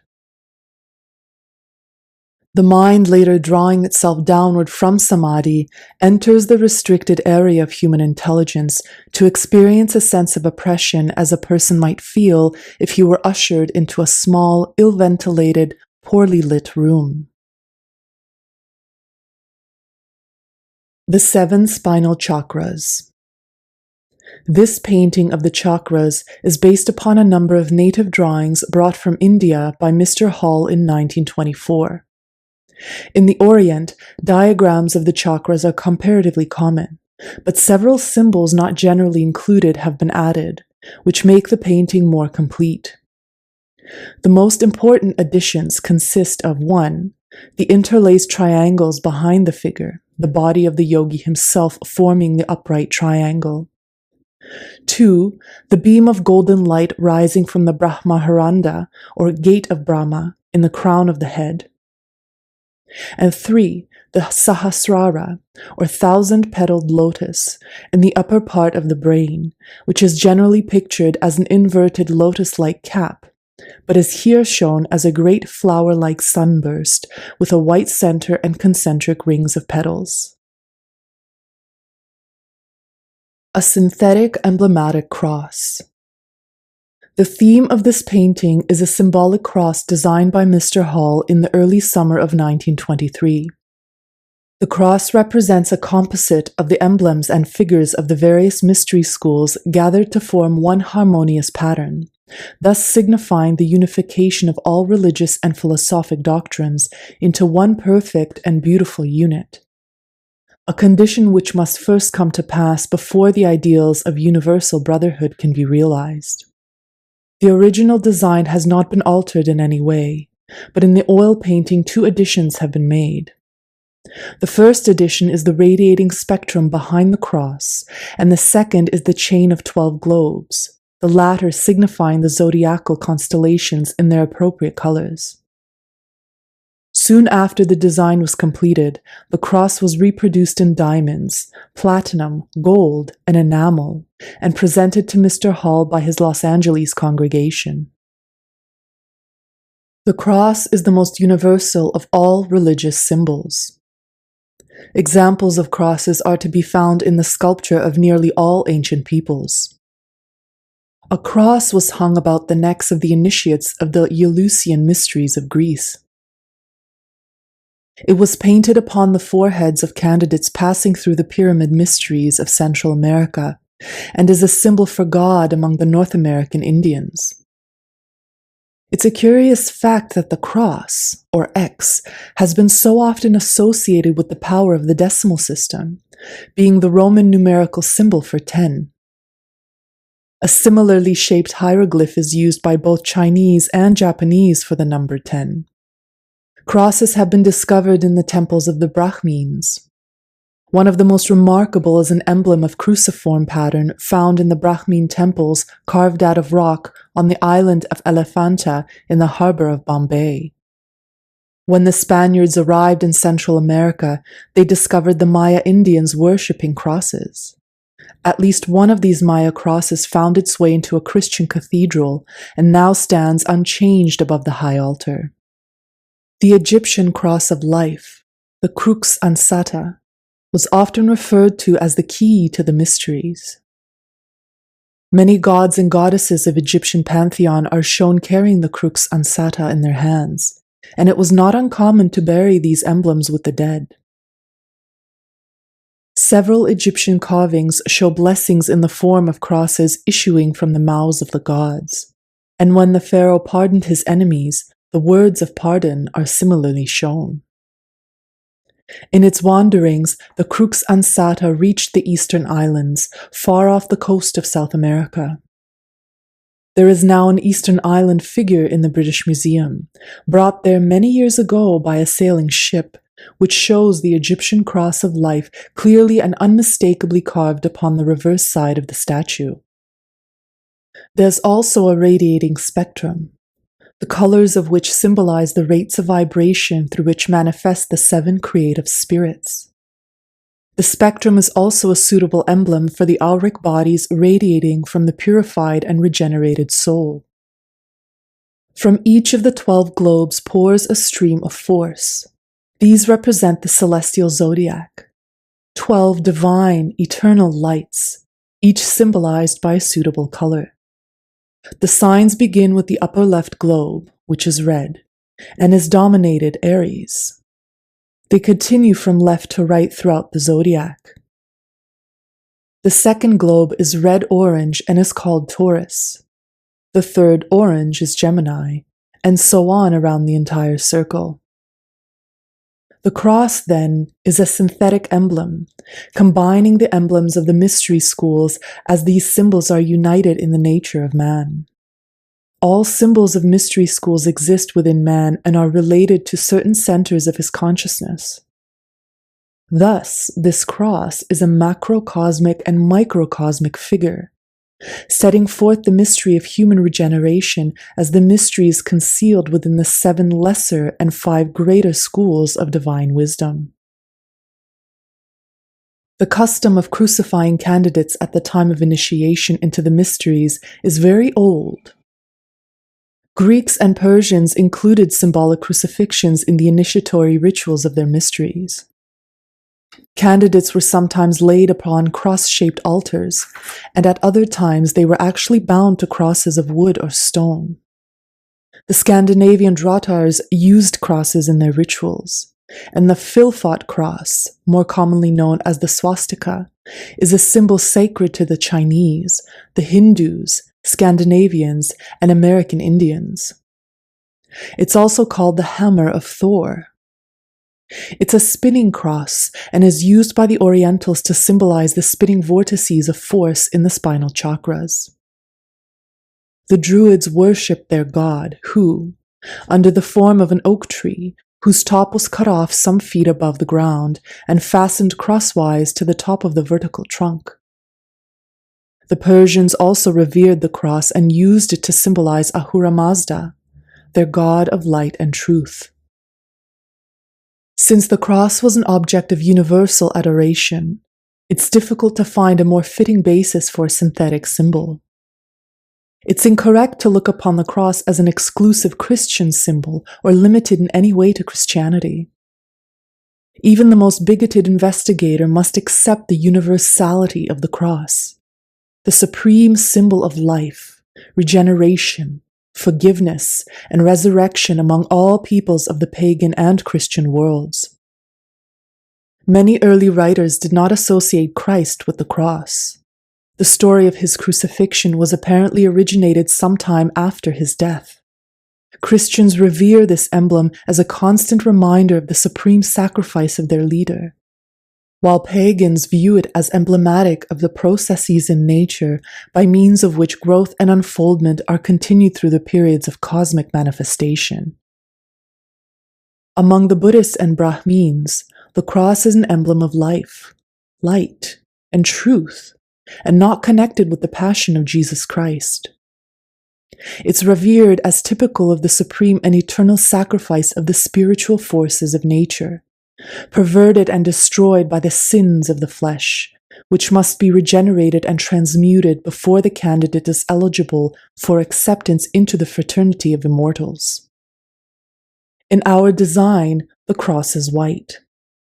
The mind, later drawing itself downward from samadhi, enters the restricted area of human intelligence to experience a sense of oppression as a person might feel if he were ushered into a small, ill-ventilated, poorly lit room. The 7 spinal chakras. This painting of the chakras is based upon a number of native drawings brought from India by Mr. Hall in 1924. In the Orient, diagrams of the chakras are comparatively common, but several symbols not generally included have been added, which make the painting more complete. The most important additions consist of 1. The interlaced triangles behind the figure, the body of the yogi himself forming the upright triangle. 2. The beam of golden light rising from the Brahmaranda, or gate of Brahma, in the crown of the head. And 3. The Sahasrara, or 1,000-petaled lotus, in the upper part of the brain, which is generally pictured as an inverted lotus-like cap, but is here shown as a great flower-like sunburst with a white center and concentric rings of petals. A synthetic emblematic cross. The theme of this painting is a symbolic cross designed by Mr. Hall in the early summer of 1923. The cross represents a composite of the emblems and figures of the various mystery schools gathered to form one harmonious pattern, thus signifying the unification of all religious and philosophic doctrines into one perfect and beautiful unit, a condition which must first come to pass before the ideals of universal brotherhood can be realized. The original design has not been altered in any way, but in the oil painting 2 additions have been made. The first addition is the radiating spectrum behind the cross, and the second is the chain of 12 globes, the latter signifying the zodiacal constellations in their appropriate colors. Soon after the design was completed, the cross was reproduced in diamonds, platinum, gold, and enamel, and presented to Mr. Hall by his Los Angeles congregation. The cross is the most universal of all religious symbols. Examples of crosses are to be found in the sculpture of nearly all ancient peoples. A cross was hung about the necks of the initiates of the Eleusinian mysteries of Greece. It was painted upon the foreheads of candidates passing through the pyramid mysteries of Central America, and is a symbol for God among the North American Indians. It's a curious fact that the cross, or X, has been so often associated with the power of the decimal system, being the Roman numerical symbol for 10. A similarly shaped hieroglyph is used by both Chinese and Japanese for the number 10. Crosses have been discovered in the temples of the Brahmins. One of the most remarkable is an emblem of cruciform pattern found in the Brahmin temples carved out of rock on the island of Elephanta in the harbor of Bombay. When the Spaniards arrived in Central America, they discovered the Maya Indians worshipping crosses. At least one of these Maya crosses found its way into a Christian cathedral and now stands unchanged above the high altar. The Egyptian cross of life, the crux ansata, was often referred to as the key to the mysteries. Many gods and goddesses of Egyptian pantheon are shown carrying the crux ansata in their hands, and it was not uncommon to bury these emblems with the dead. Several Egyptian carvings show blessings in the form of crosses issuing from the mouths of the gods, and when the pharaoh pardoned his enemies, the words of pardon are similarly shown. In its wanderings, the crux ansata reached the eastern islands, far off the coast of South America. There is now an eastern island figure in the British Museum, brought there many years ago by a sailing ship, which shows the Egyptian cross of life clearly and unmistakably carved upon the reverse side of the statue. There's also a radiating spectrum, the colors of which symbolize the rates of vibration through which manifest the 7 creative spirits. The spectrum is also a suitable emblem for the auric bodies radiating from the purified and regenerated soul. From each of the 12 globes pours a stream of force. These represent the celestial zodiac, 12 divine, eternal lights, each symbolized by a suitable color. The signs begin with the upper left globe, which is red, and is dominated Aries. They continue from left to right throughout the zodiac. The second globe is red-orange and is called Taurus. The third, orange, is Gemini, and so on around the entire circle. The cross, then, is a synthetic emblem, combining the emblems of the mystery schools as these symbols are united in the nature of man. All symbols of mystery schools exist within man and are related to certain centers of his consciousness. Thus, this cross is a macrocosmic and microcosmic figure, setting forth the mystery of human regeneration as the mysteries concealed within the 7 lesser and 5 greater schools of divine wisdom. The custom of crucifying candidates at the time of initiation into the mysteries is very old. Greeks and Persians included symbolic crucifixions in the initiatory rituals of their mysteries. Candidates were sometimes laid upon cross-shaped altars, and at other times they were actually bound to crosses of wood or stone. The Scandinavian Drottars used crosses in their rituals, and the Philpot cross, more commonly known as the swastika, is a symbol sacred to the Chinese, the Hindus, Scandinavians, and American Indians. It's also called the hammer of Thor. It's a spinning cross and is used by the Orientals to symbolize the spinning vortices of force in the spinal chakras. The Druids worshipped their god, who, under the form of an oak tree, whose top was cut off some feet above the ground and fastened crosswise to the top of the vertical trunk. The Persians also revered the cross and used it to symbolize Ahura Mazda, their god of light and truth. Since the cross was an object of universal adoration, it's difficult to find a more fitting basis for a synthetic symbol. It's incorrect to look upon the cross as an exclusive Christian symbol or limited in any way to Christianity. Even the most bigoted investigator must accept the universality of the cross, the supreme symbol of life, regeneration, forgiveness, and resurrection among all peoples of the pagan and Christian worlds. Many early writers did not associate Christ with the cross. The story of his crucifixion was apparently originated sometime after his death. Christians revere this emblem as a constant reminder of the supreme sacrifice of their leader, while pagans view it as emblematic of the processes in nature by means of which growth and unfoldment are continued through the periods of cosmic manifestation. Among the Buddhists and Brahmins, the cross is an emblem of life, light, and truth, and not connected with the passion of Jesus Christ. It's revered as typical of the supreme and eternal sacrifice of the spiritual forces of nature, perverted and destroyed by the sins of the flesh, which must be regenerated and transmuted before the candidate is eligible for acceptance into the fraternity of immortals. In our design, the cross is white,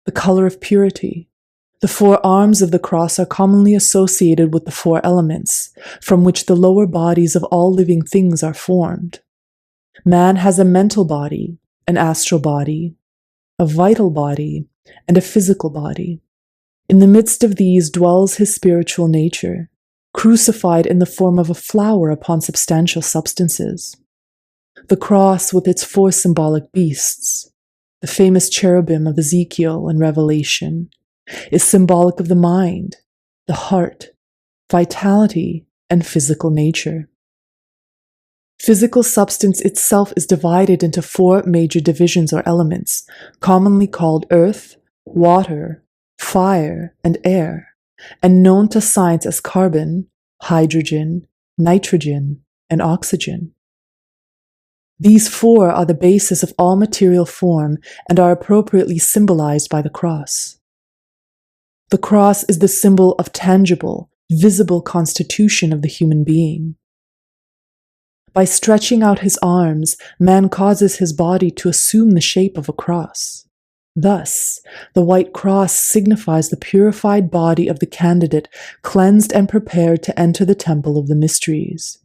the color of purity. The 4 arms of the cross are commonly associated with the 4 elements, from which the lower bodies of all living things are formed. Man has a mental body, an astral body, a vital body, and a physical body. In the midst of these dwells his spiritual nature, crucified in the form of a flower upon substantial substances. The cross with its 4 symbolic beasts, the famous cherubim of Ezekiel and Revelation, is symbolic of the mind, the heart, vitality, and physical nature. Physical substance itself is divided into 4 major divisions or elements, commonly called earth, water, fire, and air, and known to science as carbon, hydrogen, nitrogen, and oxygen. These 4 are the basis of all material form and are appropriately symbolized by the cross. The cross is the symbol of tangible, visible constitution of the human being. By stretching out his arms, man causes his body to assume the shape of a cross. Thus, the white cross signifies the purified body of the candidate, cleansed and prepared to enter the temple of the mysteries.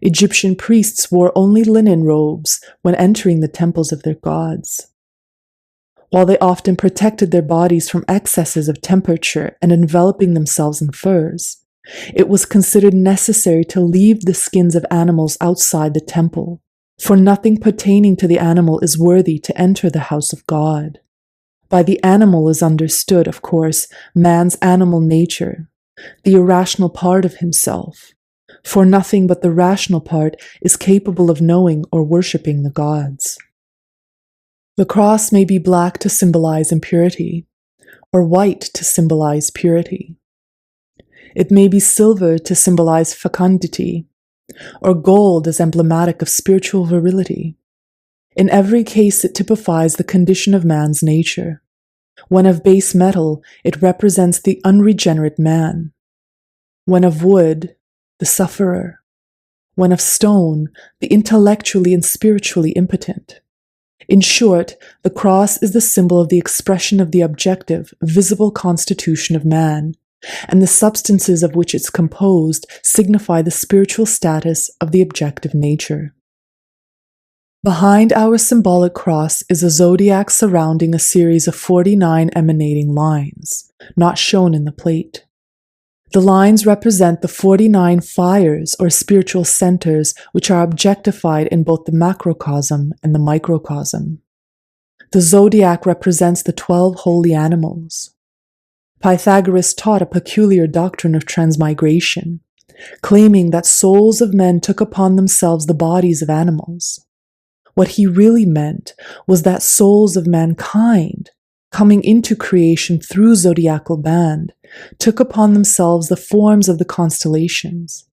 Egyptian priests wore only linen robes when entering the temples of their gods. While they often protected their bodies from excesses of temperature and enveloping themselves in furs, it was considered necessary to leave the skins of animals outside the temple, for nothing pertaining to the animal is worthy to enter the house of God. By the animal is understood, of course, man's animal nature, the irrational part of himself, for nothing but the rational part is capable of knowing or worshipping the gods. The cross may be black to symbolize impurity, or white to symbolize purity. It may be silver to symbolize fecundity, or gold as emblematic of spiritual virility. In every case, it typifies the condition of man's nature. When of base metal, it represents the unregenerate man. When of wood, the sufferer. When of stone, the intellectually and spiritually impotent. In short, the cross is the symbol of the expression of the objective, visible constitution of man, and the substances of which it's composed signify the spiritual status of the objective nature. Behind our symbolic cross is a zodiac surrounding a series of 49 emanating lines, not shown in the plate. The lines represent the 49 fires or spiritual centers which are objectified in both the macrocosm and the microcosm. The zodiac represents the 12 holy animals. Pythagoras taught a peculiar doctrine of transmigration, claiming that souls of men took upon themselves the bodies of animals. What he really meant was that souls of mankind, coming into creation through zodiacal band, took upon themselves the forms of the constellations.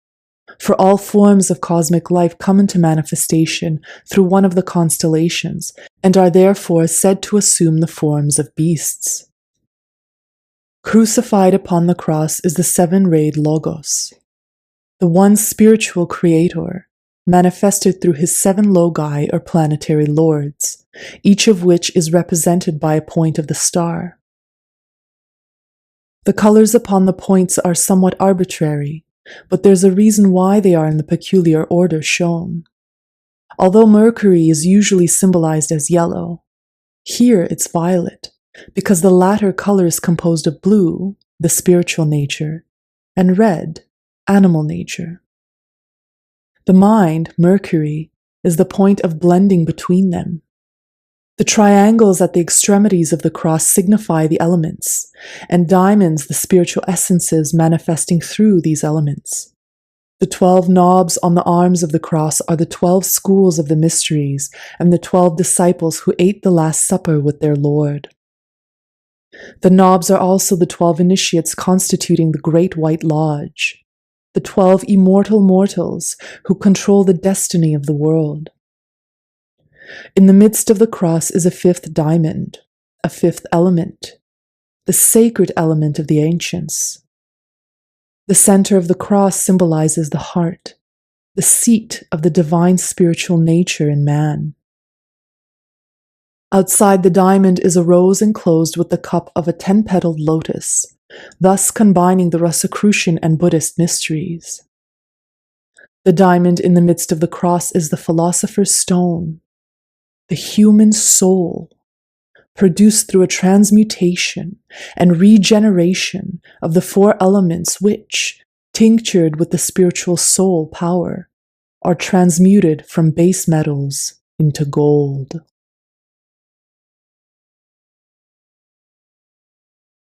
For all forms of cosmic life come into manifestation through one of the constellations and are therefore said to assume the forms of beasts. Crucified upon the cross is the seven-rayed Logos, the one spiritual creator, manifested through his seven logi or planetary lords, each of which is represented by a point of the star. The colors upon the points are somewhat arbitrary, but there's a reason why they are in the peculiar order shown. Although Mercury is usually symbolized as yellow, here it's violet, because the latter color is composed of blue, the spiritual nature, and red, animal nature. The mind, Mercury, is the point of blending between them. The triangles at the extremities of the cross signify the elements, and diamonds the spiritual essences manifesting through these elements. The 12 knobs on the arms of the cross are the 12 schools of the mysteries and the 12 disciples who ate the Last Supper with their Lord. The knobs are also the 12 initiates constituting the Great White Lodge, the 12 immortal mortals who control the destiny of the world. In the midst of the cross is a fifth diamond, a fifth element, the sacred element of the ancients. The center of the cross symbolizes the heart, the seat of the divine spiritual nature in man. Outside the diamond is a rose enclosed with the cup of a 10-petaled lotus, thus combining the Rosicrucian and Buddhist mysteries. The diamond in the midst of the cross is the philosopher's stone, the human soul, produced through a transmutation and regeneration of the 4 elements which, tinctured with the spiritual soul power, are transmuted from base metals into gold.